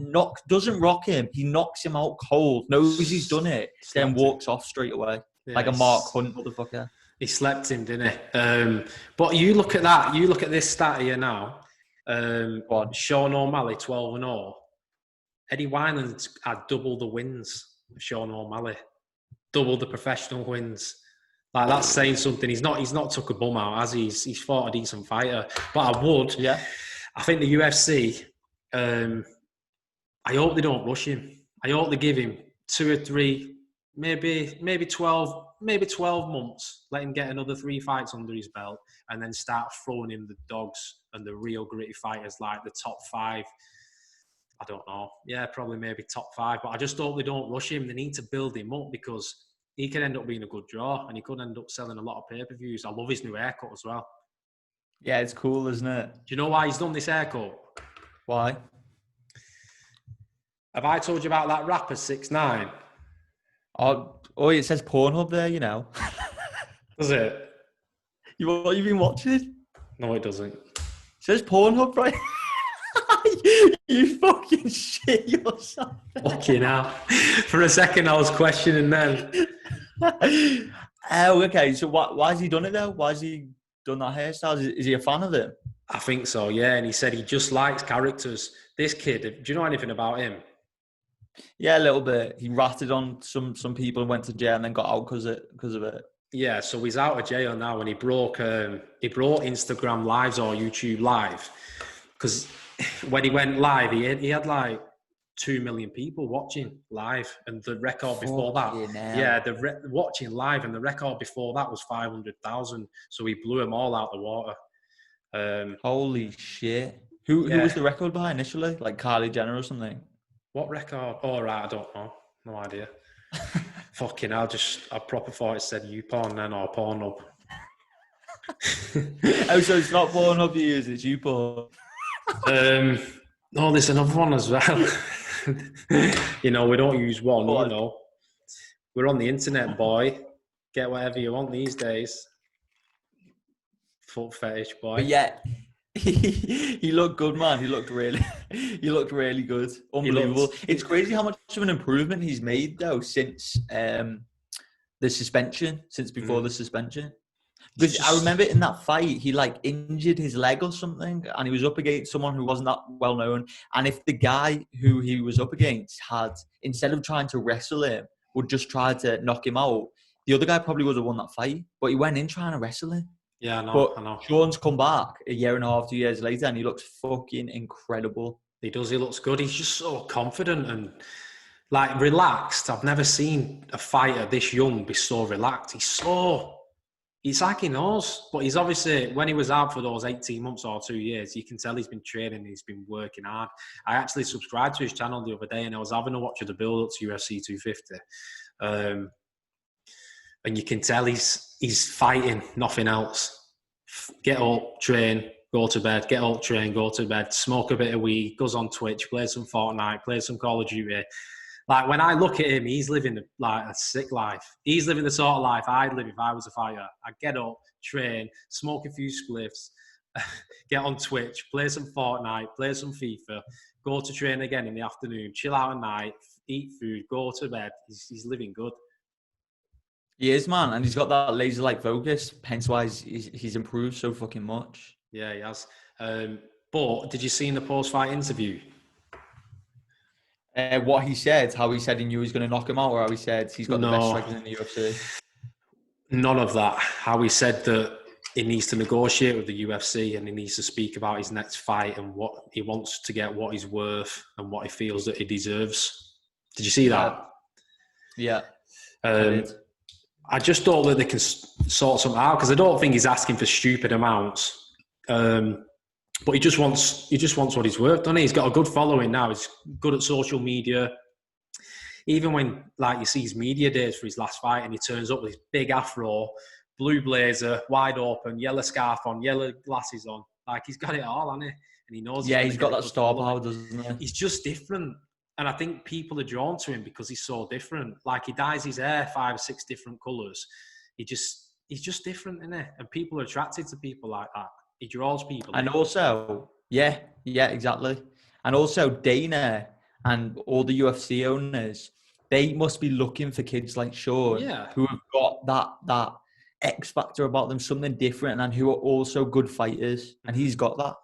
doesn't rock him. He knocks him out cold, knows he's done it, then walks off straight away. Yeah, like a Mark Hunt motherfucker. He slept him, didn't he? But you look at that. You look at this stat here now. Sean O'Malley, 12-0. Eddie Wineland's had double the wins of Sean O'Malley. Double the professional wins. Like, that's saying something. He's not took a bum out, has he? He's fought a decent fighter. But I would. Yeah. I think the UFC, I hope they don't rush him. I hope they give him 2 or 3, maybe 12 months. Let him get another 3 fights under his belt and then start throwing him the dogs and the real gritty fighters like the top 5. I don't know. Yeah, probably maybe top 5. But I just hope they don't rush him. They need to build him up because he could end up being a good draw and he could end up selling a lot of pay-per-views. I love his new haircut as well. Yeah, it's cool, isn't it? Do you know why he's done this haircut? Why? Have I told you about that rapper 6ix9ine? Oh, it says Pornhub there, Does it? You've been watching? No, it doesn't. It says Pornhub, right? You fucking shit yourself. Fucking hell. For a second, I was questioning them. Oh, okay. So why has he done it, though? Why has he done that hairstyle? Is he a fan of it? I think so, yeah. And he said he just likes characters. This kid, do you know anything about him? Yeah, a little bit. He ratted on some people and went to jail and then got out because of it. Yeah, so he's out of jail now and he broke Instagram Lives or YouTube Live because when he went live, he had like 2 million people watching live, and the record before that, watching live, and the record before that was 500,000. So he blew them all out the water. Holy shit! Who was the record by initially? Like Kylie Jenner or something? What record? Oh, right, I don't know. No idea. Fucking hell, I proper thought it said YouPorn then, or Pornhub. Oh, so it's not Pornhub you use, it's YouPorn. No, there's another one as well. We don't use one, We're on the internet, boy. Get whatever you want these days. Foot fetish, boy. But yeah, he looked good, man. He looked really good. Unbelievable. It's crazy how much of an improvement he's made, though, since the suspension, since before the suspension. Because I remember in that fight, he like injured his leg or something, and he was up against someone who wasn't that well known. And if the guy who he was up against had, instead of trying to wrestle him, would just try to knock him out, the other guy probably would have won that fight. But he went in trying to wrestle him. Yeah, I know. Sean's come back a year and a half, 2 years later, and he looks fucking incredible. He does. He looks good. He's just so confident and like relaxed. I've never seen a fighter this young be so relaxed. It's like he knows, but he's obviously, when he was out for those 18 months or 2 years, you can tell he's been training, he's been working hard. I actually subscribed to his channel the other day and I was having a watch of the build-up to UFC 250. And you can tell he's fighting, nothing else. Get up, train, go to bed, get up, train, go to bed, smoke a bit of weed, goes on Twitch, plays some Fortnite, plays some Call of Duty. Like, when I look at him, he's living like a sick life. He's living the sort of life I'd live if I was a fighter. I'd get up, train, smoke a few spliffs, get on Twitch, play some Fortnite, play some FIFA, go to train again in the afternoon, chill out at night, eat food, go to bed. He's living good. He is, man, and he's got that laser-like focus. Hence why he's improved so fucking much. Yeah, he has. But did you see in the post-fight interview? What he said, how he said he knew he was going to knock him out, or how he said he's got the best strikers in the UFC? None of that. How he said that he needs to negotiate with the UFC and he needs to speak about his next fight and what he wants to get, what he's worth, and what he feels that he deserves. Did you see that? Yeah. I just thought that they can sort something out, because I don't think he's asking for stupid amounts. But he just wants what he's worth, doesn't he? He's got a good following now. He's good at social media. Even when, like, you see his media days for his last fight and he turns up with his big afro, blue blazer, wide open, yellow scarf on, yellow glasses on. Like, he's got it all, hasn't he? And he knows. Yeah, he's got that star power, doesn't he? He's just different. And I think people are drawn to him because he's so different. Like, he dyes his hair 5 or 6 different colours. He's just different, isn't he? And people are attracted to people like that. He draws people. And also, yeah, exactly. And also Dana and all the UFC owners, they must be looking for kids like Sean who have got that X factor about them, something different, and who are also good fighters. And he's got that.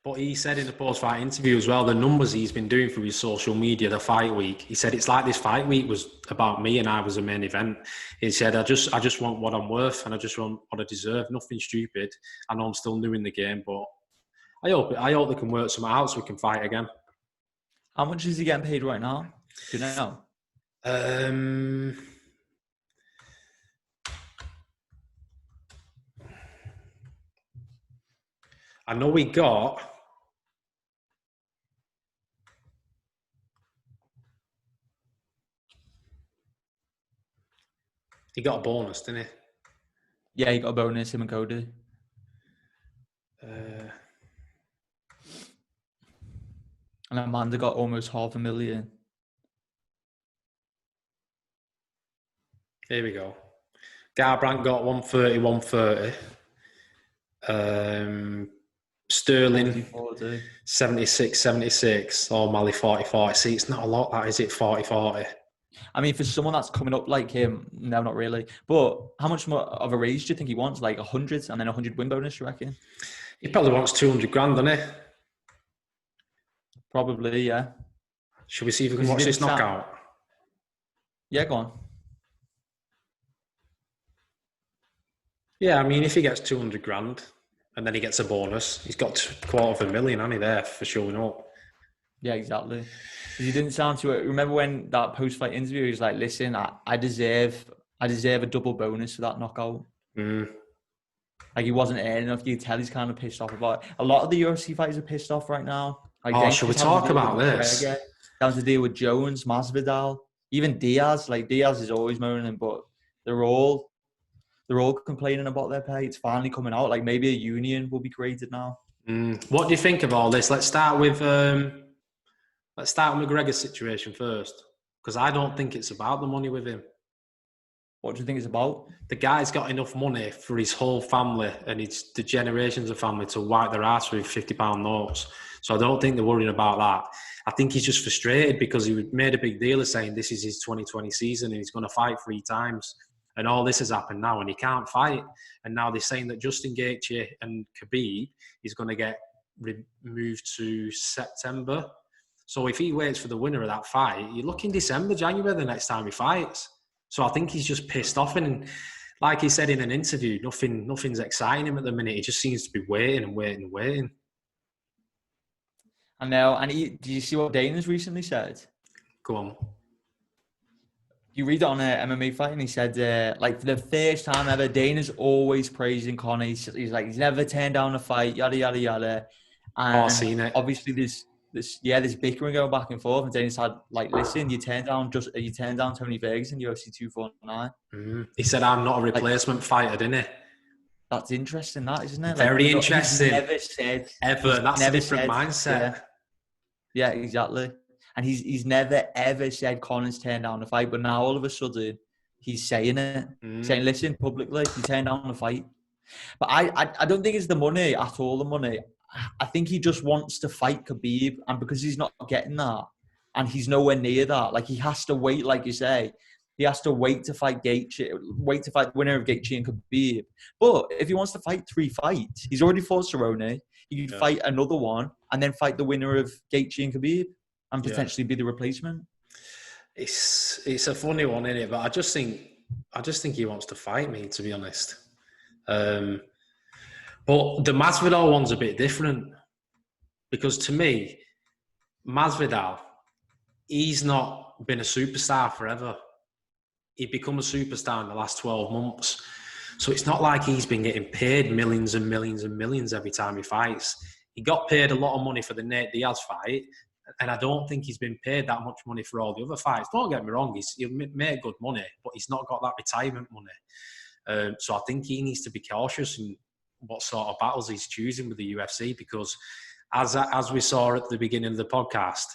But he said in the post-fight interview as well, the numbers he's been doing for his social media, the fight week, he said it's like this fight week was about me and I was a main event. He said, I just want what I'm worth and I just want what I deserve. Nothing stupid. I know I'm still new in the game, but I hope they can work something out so we can fight again. How much is he getting paid right now? Do you know? I know we got... He got a bonus, didn't he? Yeah, he got a bonus, him and Cody. And Amanda got almost $500,000. Here we go. Garbrandt got 130. Sterling 40. 76. O'Malley 40. See, it's not a lot, that is it? 40. I mean, for someone that's coming up like him, no, not really. But how much more of a raise do you think he wants? Like 100 and then 100 win bonus, you reckon? He probably wants 200 grand, doesn't he? Probably, yeah. Should we see if we can watch this knockout? Yeah, go on. Yeah, I mean, if he gets 200 grand and then he gets a bonus, he's got $250,000, hasn't he, there for showing up? Yeah, exactly. He didn't sound to it. Remember when that post-fight interview, he was like, listen, I deserve a double bonus for that knockout. Like, he wasn't earning enough. You could tell he's kind of pissed off about it. A lot of the UFC fighters are pissed off right now. Like, should we talk about this? Down to deal with Jones, Masvidal, even Diaz. Like, Diaz is always moaning, but they're all complaining about their pay. It's finally coming out. Like, maybe a union will be created now. What do you think of all this? Let's start with McGregor's situation first, because I don't think it's about the money with him. What do you think it's about? The guy's got enough money for his whole family and the generations of family to wipe their ass with £50 notes. So I don't think they're worrying about that. I think he's just frustrated because he made a big deal of saying this is his 2020 season and he's going to fight 3 times. And all this has happened now and he can't fight. And now they're saying that Justin Gaethje and Khabib is going to get moved to September. So if he waits for the winner of that fight, you're looking December, January the next time he fights. So I think he's just pissed off. And like he said in an interview, nothing's exciting him at the minute. He just seems to be waiting. I know. And did you see what Dana's recently said? Go on. You read it on a MMA fight, and he said, like, for the first time ever, Dana's always praising Conor. He's like, he's never turned down a fight, yada, yada, yada. And I've seen it. Obviously, there's bickering going back and forth. And Dana's had, like, listen, you turned down Tony Ferguson, UFC 249. He said, I'm not a replacement fighter, didn't he? That's interesting, that, isn't it? Very interesting. He's never said. Ever. That's a different mindset. Yeah, exactly. And he's never, ever said Conor's turned down a fight. But now, all of a sudden, he's saying it. Saying, listen, publicly, you turned down a fight. But I don't think it's the money at all, the money. I think he just wants to fight Khabib. And because he's not getting that, and he's nowhere near that, like, he has to wait, like you say. He has to wait to fight the winner of Gaethje and Khabib. But if he wants to fight 3 fights, he's already fought Cerrone. He could fight another one and then fight the winner of Gaethje and Khabib and potentially be the replacement. It's a funny one, isn't it? But I just think he wants to fight me, to be honest. But the Masvidal one's a bit different because to me, Masvidal, he's not been a superstar forever. He'd become a superstar in the last 12 months. So it's not like he's been getting paid millions and millions and millions every time he fights. He got paid a lot of money for the Nate Diaz fight, and I don't think he's been paid that much money for all the other fights. Don't get me wrong, he'll make good money, but he's not got that retirement money. So I think he needs to be cautious in what sort of battles he's choosing with the UFC, because as we saw at the beginning of the podcast,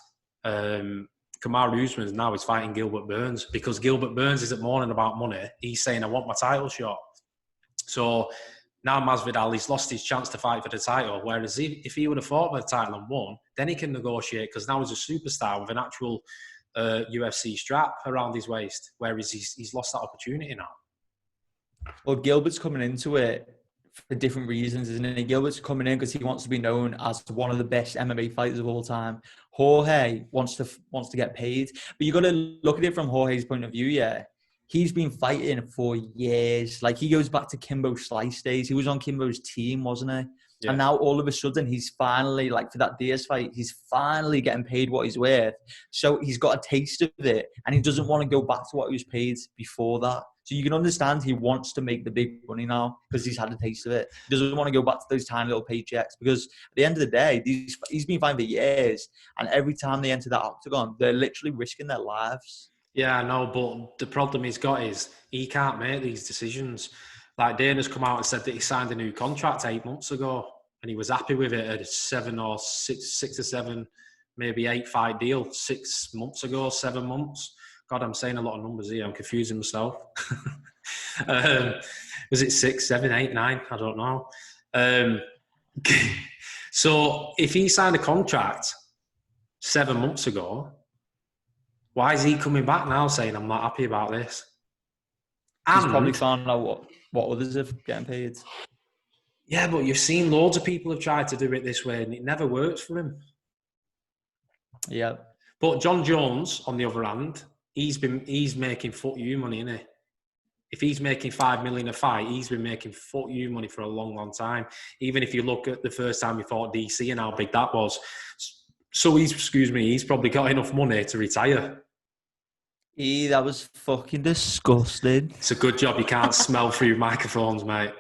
Kamaru Usman now is fighting Gilbert Burns because Gilbert Burns isn't moaning about money. He's saying, I want my title shot. So now Masvidal, he's lost his chance to fight for the title, whereas if he would have fought for the title and won, then he can negotiate because now he's a superstar with an actual UFC strap around his waist, whereas he's lost that opportunity now. Well, Gilbert's coming into it for different reasons, isn't it? Gilbert's coming in because he wants to be known as one of the best MMA fighters of all time. Jorge wants to get paid, but you got to look at it from Jorge's point of view. Yeah, he's been fighting for years. Like, he goes back to Kimbo Slice days. He was on Kimbo's team, wasn't he? Yeah. And now all of a sudden he's finally, like, for that Diaz fight, he's finally getting paid what he's worth. So he's got a taste of it, and he doesn't want to go back to what he was paid before that. So you can understand he wants to make the big money now because he's had a taste of it. He doesn't want to go back to those tiny little paychecks because at the end of the day, he's been fighting for years, and every time they enter that octagon, they're literally risking their lives. Yeah, I know, but the problem he's got is he can't make these decisions. Like, Dana's come out and said that he signed a new contract 8 months ago and he was happy with it at 7 or 6 or 7, maybe 8 fight deal 6 months ago, 7 months. God, I'm saying a lot of numbers here. I'm confusing myself. Was it 6, 7, 8, 9? I don't know. So if he signed a contract 7 months ago, why is he coming back now saying, I'm not happy about this? He's probably found out what others are getting paid. Yeah, but you've seen loads of people have tried to do it this way and it never works for him. Yeah. But John Jones, on the other hand, he's making foot you money, isn't he? If he's making $5 million a fight, he's been making foot you money for a long, long time. Even if you look at the first time he fought DC and how big that was. So he's probably got enough money to retire. That was fucking disgusting. It's a good job you can't smell through microphones, mate.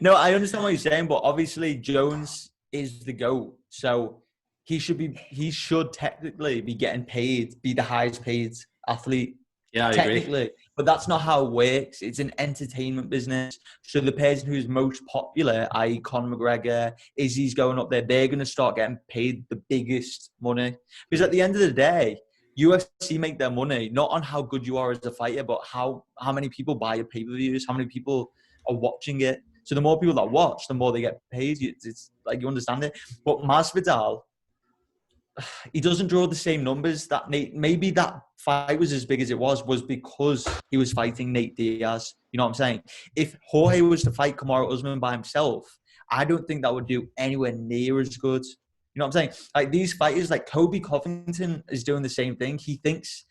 No, I understand what you're saying, but obviously Jones is the GOAT. So he should technically be getting paid, be the highest paid athlete. Yeah, I technically. agree. But that's not how it works. It's an entertainment business. So the person who's most popular, i.e. Conor McGregor, Izzy's going up there, they're going to start getting paid the biggest money. Because at the end of the day, UFC make their money not on how good you are as a fighter, but how many people buy your pay-per-views, how many people are watching it. So the more people that watch, the more they get paid. It's like, you understand it. But Masvidal, he doesn't draw the same numbers that Nate. Maybe that fight was as big as it was because he was fighting Nate Diaz. You know what I'm saying? If Jorge was to fight Kamaru Usman by himself, I don't think that would do anywhere near as good. You know what I'm saying? Like, these fighters, like Kobe Covington is doing the same thing. He thinks,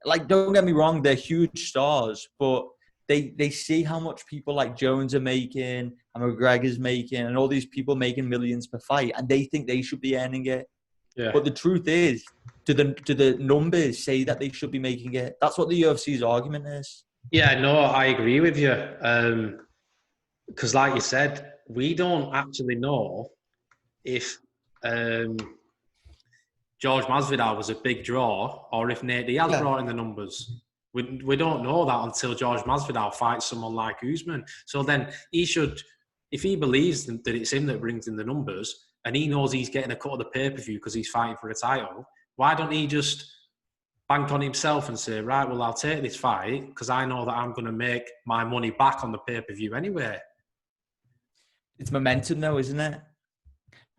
like, don't get me wrong, they're huge stars, but they see how much people like Jones are making and McGregor's making and all these people making millions per fight, and they think they should be earning it. Yeah. But the truth is, do the numbers say that they should be making it? That's what the UFC's argument is. Yeah, no, I agree with you. Because like you said, we don't actually know if George Masvidal was a big draw or if Nate Diaz brought in the numbers. We don't know that until George Masvidal fights someone like Usman. So then he should, if he believes that it's him that brings in the numbers and he knows he's getting a cut of the pay-per-view because he's fighting for a title, why don't he just bank on himself and say, right, well, I'll take this fight because I know that I'm going to make my money back on the pay-per-view anyway. It's momentum though, isn't it?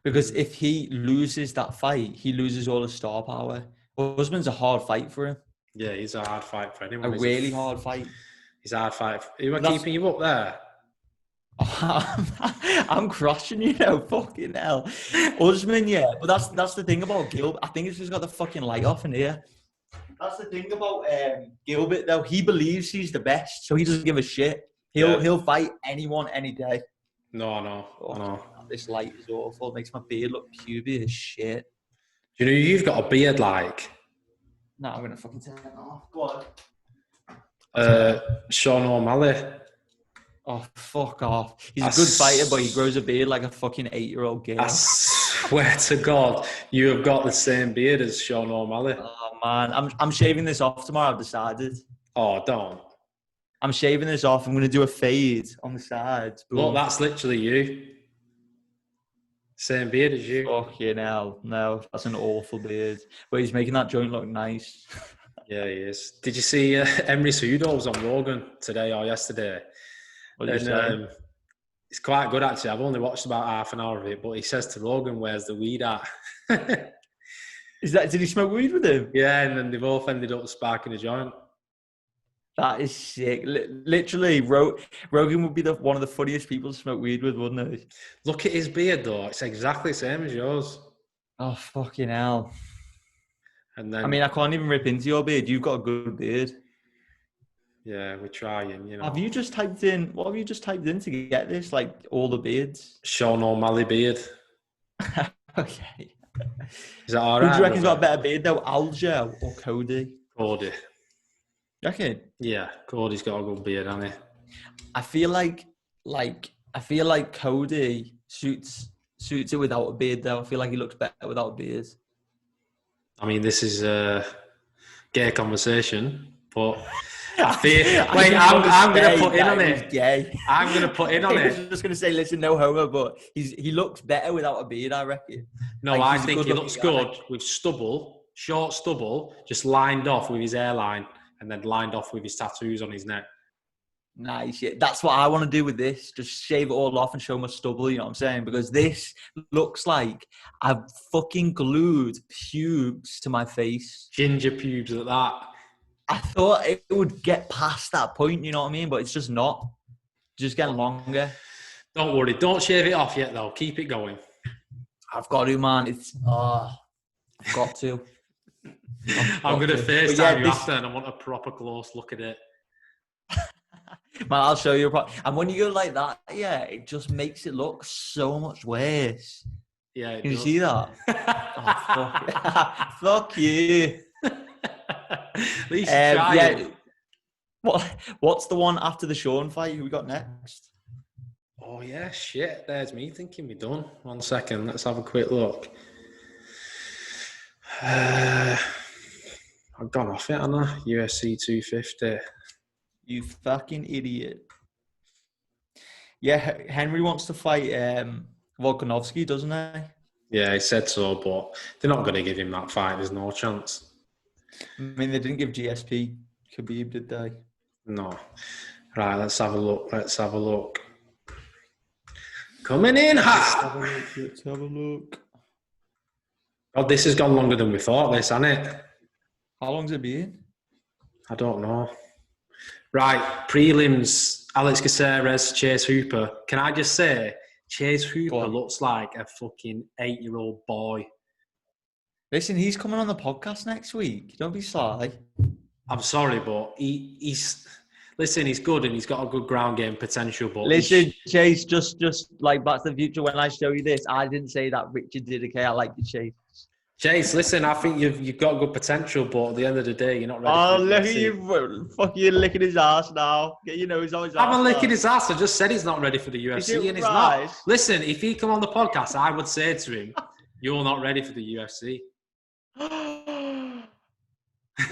Because if he loses that fight, he loses all his star power. Usman's a hard fight for him. Yeah, he's a hard fight for A anyone. really hard fight. He's a hard fight. Who are keeping you up there? I'm crushing you now, fucking hell. Usman, yeah, but that's the thing about Gilbert. I think it's just got the fucking light off in here. That's the thing about Gilbert, though. He believes he's the best, so he doesn't give a shit. He'll fight anyone, any day. No. This light is awful. It makes my beard look pubic as shit. Do you know you've got a beard like? No, I'm gonna fucking turn it off. Go on. Sean O'Malley. Oh, fuck off. He's a good fighter, but he grows a beard like a fucking 8-year-old girl. I swear to God, you have got the same beard as Sean O'Malley. Oh, man. I'm shaving this off tomorrow, I've decided. Oh, don't. I'm shaving this off. I'm going to do a fade on the sides. Look, that's literally you. Same beard as you. Fucking hell. No, that's an awful beard. But he's making that joint look nice. Yeah, he is. Did you see Emery Cejudo was on Rogan today or yesterday? What did you say? It's quite good, actually. I've only watched about half an hour of it, but he says to Rogan, "Where's the weed at?" Did he smoke weed with him? Yeah, and then they both ended up sparking a joint. That is sick. Literally, Rogan would be one of the funniest people to smoke weed with, wouldn't he? Look at his beard, though. It's exactly the same as yours. Oh, fucking hell. And then, I mean, I can't even rip into your beard. You've got a good beard. Yeah, we're trying, you know. Have you just typed in, what have you just typed in to get this? Like, all the beards? Sean O'Malley beard. Okay. Is that all right? Who do you reckon's got a better beard, though? Aljo or Cody? Cody. You reckon? Yeah, Cody's got a good beard, hasn't he? I feel like Cody suits it without a beard, though. I feel like he looks better without a beard. I mean, this is a gay conversation, but I feel... Wait, I'm going to put in on it. Gay. I'm going to put in on I it. was just going to say, listen, no homo, but he looks better without a beard, I reckon. No, I think he looks good with stubble, short stubble, just lined off with his hairline and then lined off with his tattoos on his neck. Nice. Yeah. That's what I want to do with this. Just shave it all off and show my stubble, you know what I'm saying? Because this looks like I've fucking glued pubes to my face. Ginger pubes at that. I thought it would get past that point, you know what I mean? But it's just not. Just getting longer. Don't worry. Don't shave it off yet, though. Keep it going. I've got to, man. I've got to. I'm going to FaceTime you after and I want a proper close look at it. Man, I'll show you. And when you go like that, yeah, it just makes it look so much worse. Yeah, Can you see that? Oh, fuck. Fuck you. At least yeah. What's the one after the Sean fight? Who we got next? Oh, yeah, shit. There's me thinking we're done. 1 second. Let's have a quick look. I've gone off it, haven't I? UFC 250. You fucking idiot. Yeah, Henry wants to fight Volkanovski, doesn't he? Yeah, he said so, but they're not going to give him that fight. There's no chance. I mean, they didn't give GSP Khabib, did they? No. Right, let's have a look. Coming in hot. Let's have a look. God, this has gone longer than we thought, this, hasn't it? How long's it been? I don't know. Right, prelims, Alex Caceres, Chase Hooper. Can I just say, Chase Hooper looks like a fucking 8-year-old boy. Listen, he's coming on the podcast next week. Don't be sly. I'm sorry, but he's... Listen, he's good and he's got a good ground game potential, but... Listen, Chase, just like Back to the Future, when I show you this, I didn't say that Richard did okay. I like you, Chase. Chase, listen, I think you've got good potential, but at the end of the day, you're not ready. Oh, look at you, fucking licking his ass now. Get your nose on his ass. I'm licking his ass. I just said he's not ready for the UFC, and he's not. Listen, if he come on the podcast, I would say to him, "You're not ready for the UFC."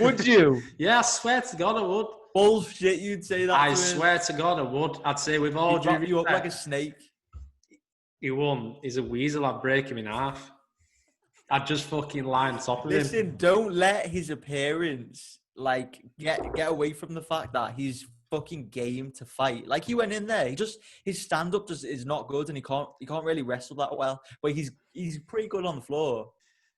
Would you? Yeah, I swear to God, I would. Bullshit, you'd say that. I swear to God, I would. I'd say with all due respect, you up like a snake. He won't. He's a weasel. I'd break him in half. I'd just fucking lie on top of him. Listen, don't let his appearance get away from the fact that he's fucking game to fight. Like, he went in there, his stand up is not good, and he can't really wrestle that well. But he's pretty good on the floor.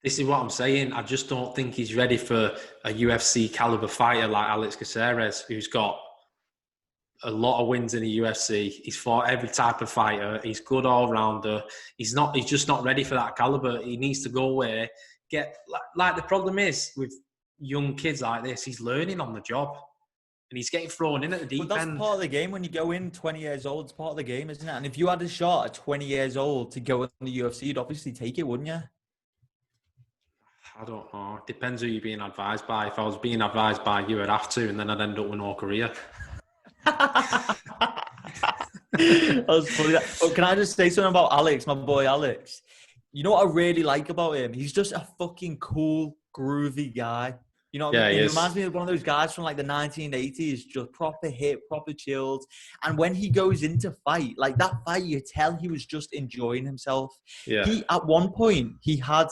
This is what I'm saying. I just don't think he's ready for a UFC caliber fighter like Alex Caceres, who's got a lot of wins in the UFC. He's fought every type of fighter. He's good all rounder. He's just not ready for that caliber. He needs to go away. Like the problem is with young kids like this, he's learning on the job. And he's getting thrown in at the deep end. But that's part of the game. When you go in 20 years old, it's part of the game, isn't it? And if you had a shot at 20 years old to go in the UFC, you'd obviously take it, wouldn't you? I don't know. It depends who you're being advised by. If I was being advised by you, I'd have to, and then I'd end up with no career. That was funny. But can I just say something about Alex, my boy Alex? You know what I really like about him? He's just a fucking cool, groovy guy. You know what I mean? He reminds me of one of those guys from like the 1980s, just proper hip, proper chilled. And when he goes into fight, like that fight, you tell he was just enjoying himself. Yeah. At one point, he had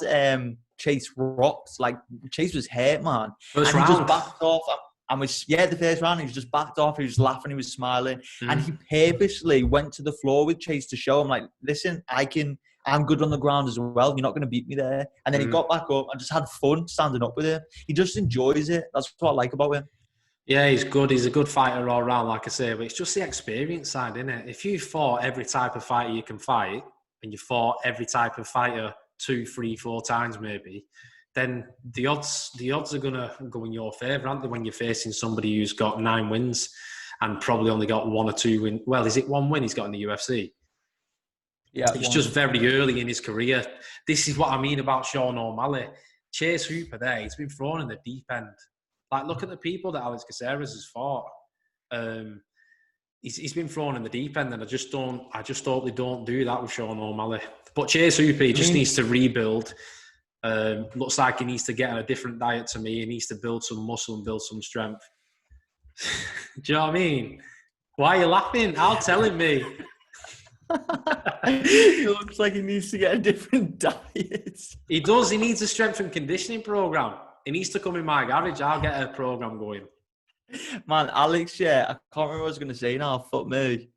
Chase rocked. Like Chase was hurt, man. First and he round. just backed off. The first round, he was just backed off. He was laughing, he was smiling. And he purposely went to the floor with Chase to show him, like, listen, I'm good on the ground as well. You're not going to beat me there. And then he got back up and just had fun standing up with him. He just enjoys it. That's what I like about him. Yeah, he's good. He's a good fighter all round, like I say. But it's just the experience side, isn't it? If you fought every type of fighter you can fight, and you fought every type of fighter 2, 3, 4 times maybe, then the odds are going to go in your favour, aren't they, when you're facing somebody who's got 9 wins and probably only got 1 or 2 wins. Well, is it 1 win he's got in the UFC? Yeah, it's just very early in his career. This is what I mean about Sean O'Malley. Chase Hooper there, he's been thrown in the deep end. Like, look at the people that Alex Caceres has fought. He's been thrown in the deep end, and I just hope they don't do that with Sean O'Malley. But Chase Hooper, he just needs to rebuild. Looks like he needs to get on a different diet to me. He needs to build some muscle and build some strength. Do you know what I mean? Why are you laughing? I'll tell him, me. He looks like he needs to get a different diet. He does. He needs a strength and conditioning program. He needs to come in my garage. I'll get a program going. Man, Alex, I can't remember what I was going to say now. Fuck me.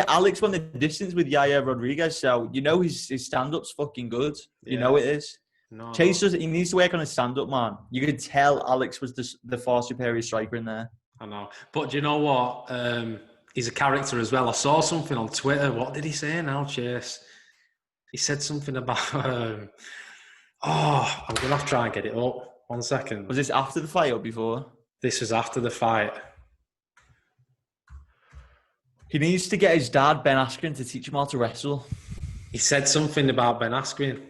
Alex won the distance with Yair Rodriguez, so you know his stand-up's fucking good. Yeah. You know it is. No, Chase he needs to work on his stand-up, man. You could tell Alex was the far superior striker in there. I know. But do you know what? He's a character as well. I saw something on Twitter. What did he say now, Chase? He said something about... I'm going to have to try and get it up. 1 second. Was this after the fight or before? This was after the fight. He needs to get his dad, Ben Askren, to teach him how to wrestle. He said something about Ben Askren.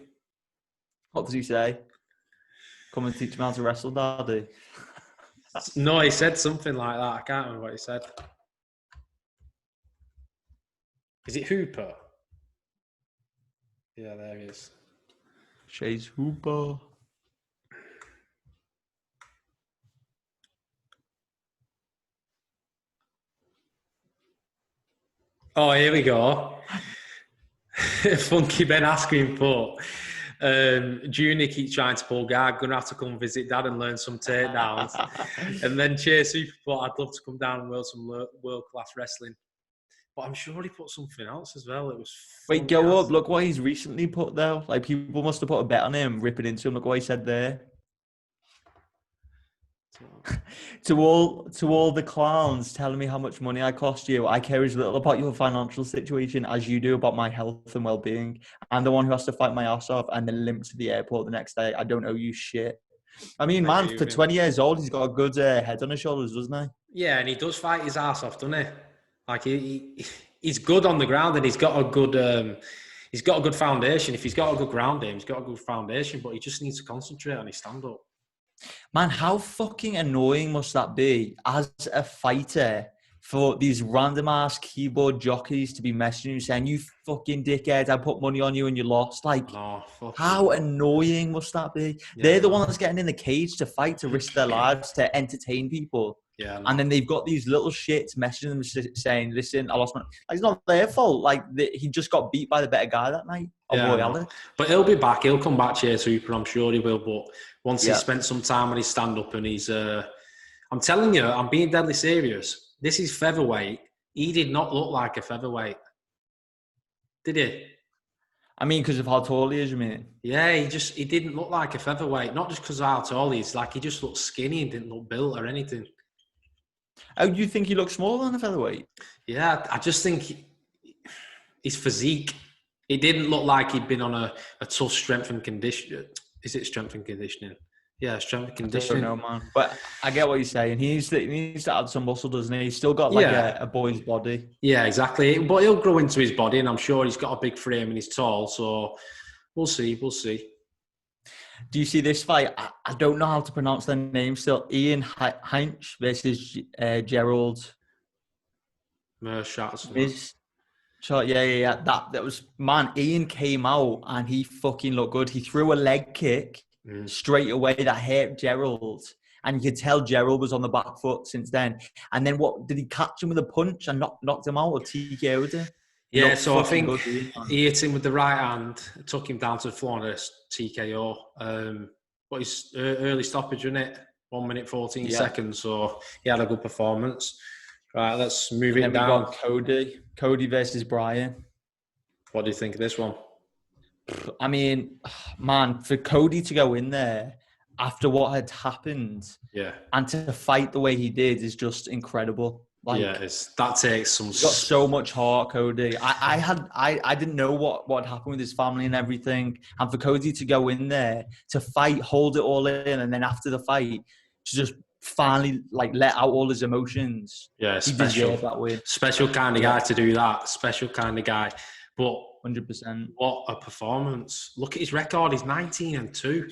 What does he say? Come and teach him how to wrestle, Daddy. No, he said something like that. I can't remember what he said. Is it Hooper? Yeah, there he is. Chase Hooper. Oh, here we go. Funky Ben Askren put. Junior keeps trying to pull guard. Gonna have to come visit Dad and learn some takedowns. And then Chase Hooper put, I'd love to come down and learn some world-class wrestling. But I'm sure he put something else as well. It was. Wait, go up. Look what he's recently put though. Like people must have put a bet on him, ripping into him. Look what he said there. To all the clowns telling me how much money I cost you, I care as little about your financial situation as you do about my health and well-being. I'm the one who has to fight my ass off and then limp to the airport the next day. I don't owe you shit. I mean, man, for 20 years old, he's got a good head on his shoulders, doesn't he? Yeah, and he does fight his ass off, doesn't he? Like he's good on the ground, and he's got a good foundation. If he's got a good ground game, he's got a good foundation. But he just needs to concentrate on his stand-up. Man, how fucking annoying must that be as a fighter for these random ass keyboard jockeys to be messaging you saying, you fucking dickhead, I put money on you and you lost. Like, how annoying must that be? Yeah, they're the ones getting in the cage to fight, to risk their lives, to entertain people. Yeah, and then they've got these little shits messaging them saying, listen, I lost my... Like, it's not their fault. Like, he just got beat by the better guy that night. Yeah, but he'll be back. He'll come back, Chase Hooper. I'm sure he will. But once he's spent some time on his stand-up and he's... I'm telling you, I'm being deadly serious. This is featherweight. He did not look like a featherweight. Did he? I mean, because of how tall he is, you mean? Yeah, he didn't look like a featherweight. Not just because of how tall he is. Like, he just looked skinny and didn't look built or anything. How do you think he looks smaller than a featherweight? Yeah, I just think his physique, it didn't look like he'd been on a tough strength and condition. Is it strength and conditioning? Yeah, strength and conditioning. I don't know, man. But I get what you're saying. He needs to add some muscle, doesn't he? He's still got like a boy's body. Yeah, exactly. But he'll grow into his body, and I'm sure he's got a big frame and he's tall. So we'll see. Do you see this fight? I don't know how to pronounce their name still. Ian Heinch versus Gerald Mershaw. Yeah. That was, man, Ian came out and he fucking looked good. He threw a leg kick straight away that hurt Gerald. And you could tell Gerald was on the back foot since then. And then what, did he catch him with a punch and knocked him out or TKO'd him? Yeah, so I think he hit him with the right hand, took him down to the floor on a TKO. But his early stoppage, wasn't it? 1 minute, 14 seconds. So he had a good performance. Right, let's move it down. We've got Cody versus Brian. What do you think of this one? I mean, man, for Cody to go in there after what had happened, and to fight the way he did is just incredible. Like, that takes some. He's got so much heart, Cody. I didn't know what happened with his family and everything, and for Cody to go in there to fight, hold it all in, and then after the fight to just finally like let out all his emotions. Yeah, he deserved that win. Special kind of guy to do that. Special kind of guy, but 100%. What a performance! Look at his record. He's 19-2.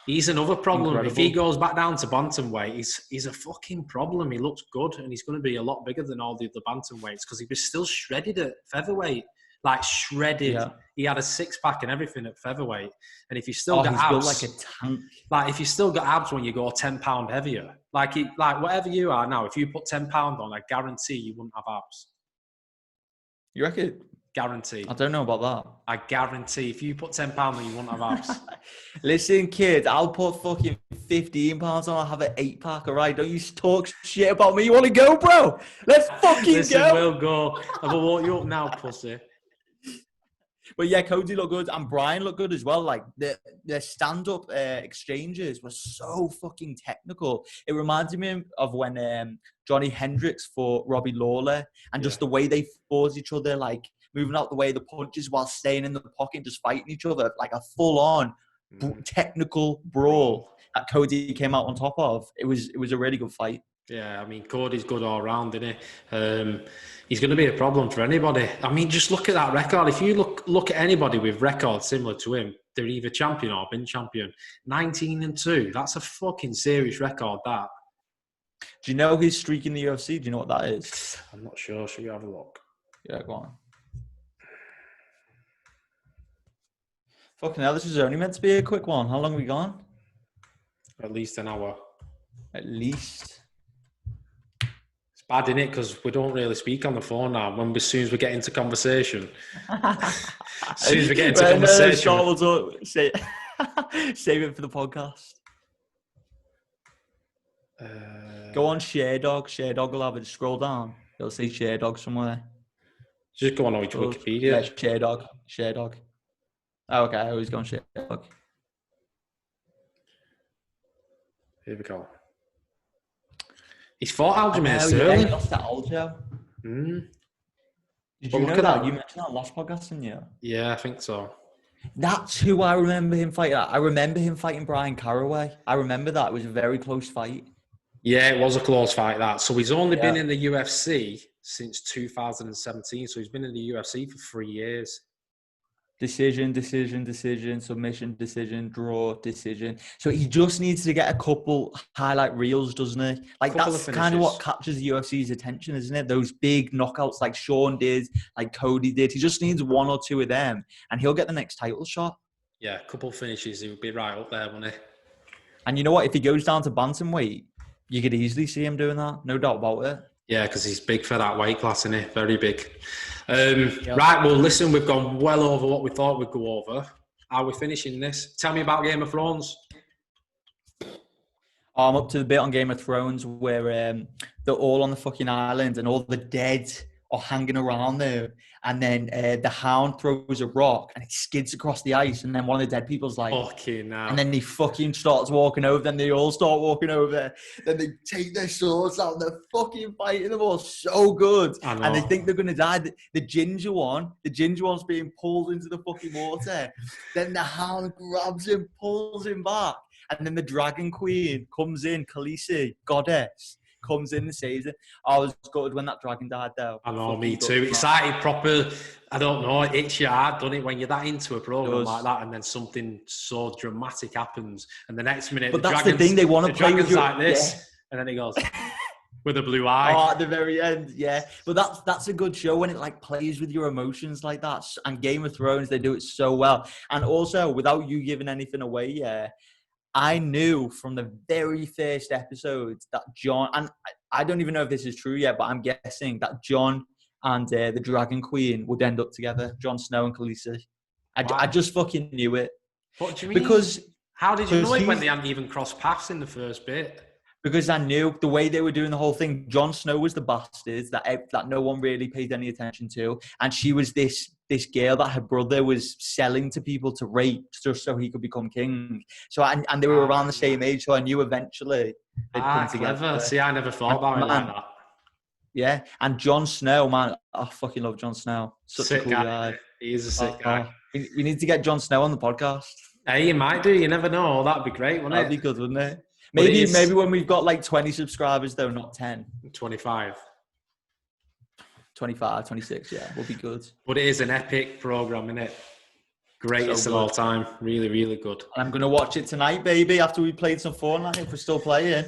He's another problem. Incredible. If he goes back down to bantamweight, he's a fucking problem. He looks good, and he's going to be a lot bigger than all the other bantamweights because he was still shredded at featherweight, like shredded. Yeah. He had a six-pack and everything at featherweight. And if you still got abs, built like a tank. Like if you still got abs when you go 10 pound heavier, like whatever you are now, if you put 10 pound on, I guarantee you wouldn't have abs. You reckon? Guarantee. I don't know about that. I guarantee if you put 10 pound on, you wouldn't have abs. Listen, kid, I'll put fucking 15 pounds on. I'll have an 8-pack, all right? Don't you talk shit about me. You want to go, bro? Let's fucking go. We'll go. I will walk you up now, pussy. But yeah, Cody looked good and Brian looked good as well. Like their stand-up exchanges were so fucking technical. It reminded me of when Johnny Hendricks fought Robbie Lawler and just the way they fought each other, like moving out the way, the punches while staying in the pocket, just fighting each other, like a full-on technical brawl that Cody came out on top of. It was a really good fight. Yeah, I mean, Cody's good all round, isn't he? He's going to be a problem for anybody. I mean, just look at that record. If you look at anybody with records similar to him, they're either champion or been champion. 19-2. That's a fucking serious record, that. Do you know his streak in the UFC? Do you know what that is? I'm not sure. Should you have a look? Yeah, go on. Fucking hell, this was only meant to be a quick one. How long have we gone? At least an hour. At least. It's bad, isn't it? Because we don't really speak on the phone now. As soon as we get into conversation. As soon as we get into conversation. Save it for the podcast. Go on Sharedog. Sharedog will have it. Scroll down. You'll see Sharedog somewhere. Just go on Wikipedia. Yeah, Sharedog. Oh, okay, I always go on Sharedog. Here we go. He's fought Aljamain Sterling. Yeah, he lost to Aljo. Did you know that? You mentioned that last podcast, didn't you? Yeah, I think so. That's who I remember him fighting. I remember him fighting Brian Caraway. I remember that. It was a very close fight. Yeah, it was a close fight, that. So he's only been in the UFC since 2017. So he's been in the UFC for 3 years. Decision, submission, decision, draw, decision. So he just needs to get a couple highlight reels, doesn't he? Like that's kind of what captures the UFC's attention, isn't it? Those big knockouts like Sean did, like Cody did. He just needs one or two of them and he'll get the next title shot. Yeah, a couple finishes, he would be right up there, wouldn't he? And you know what? If he goes down to bantamweight, you could easily see him doing that. No doubt about it. Yeah, because he's big for that weight class, isn't he? Very big. Right, well, listen, we've gone well over what we thought we'd go over. How are we finishing this? Tell me about Game of Thrones. I'm up to the bit on Game of Thrones where they're all on the fucking island and all the dead are hanging around there. And then the hound throws a rock and it skids across the ice. And then one of the dead people's like, fucking hell. And then he fucking starts walking over. Then they all start walking over. Then they take their swords out and they're fucking fighting them all so good. And they think they're going to die. The ginger one's being pulled into the fucking water. Then the hound grabs him, pulls him back. And then the dragon queen comes in, Khaleesi, goddess, comes in and saves it. I was gutted when that dragon died, though. I know, me too. It's like proper, I don't know, it's your heart, doesn't it, when you're that into a program like that and then something so dramatic happens and the next minute but that's the thing, they want to play with you like this and then he goes with a blue eye. Oh, at the very end, yeah. But that's a good show when it like plays with your emotions like that. And Game of Thrones, they do it so well. And also, without you giving anything away, yeah, I knew from the very first episode that Jon, and I don't even know if this is true yet, but I'm guessing that Jon and the Dragon Queen would end up together, Jon Snow and Khaleesi. I just fucking knew it. What do you mean? Because how did you know it when they hadn't even crossed paths in the first bit? Because I knew the way they were doing the whole thing. Jon Snow was the bastard that no one really paid any attention to, and she was this girl that her brother was selling to people to rape just so he could become king. So and they were around the same age, so I knew eventually they'd come together. Clever. See, I never thought about it like that. Yeah, and Jon Snow, man, I fucking love Jon Snow. Such a cool guy. He is a sick guy. We need to get Jon Snow on the podcast. Hey, you might do. You never know. That'd be great, wouldn't it? That'd be good, wouldn't it? Maybe when we've got like 20 subscribers, though, not 10. 25. 25, 26, yeah, will be good. But it is an epic program, isn't it? Greatest of all time. Really, really good. And I'm going to watch it tonight, baby, after we played some Fortnite, if we're still playing.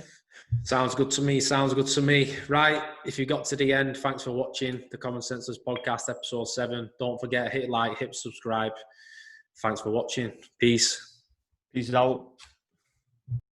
Sounds good to me. Sounds good to me. Right, if you got to the end, thanks for watching the Commonsenseless Podcast, episode 7. Don't forget, hit like, hit subscribe. Thanks for watching. Peace. Peace out.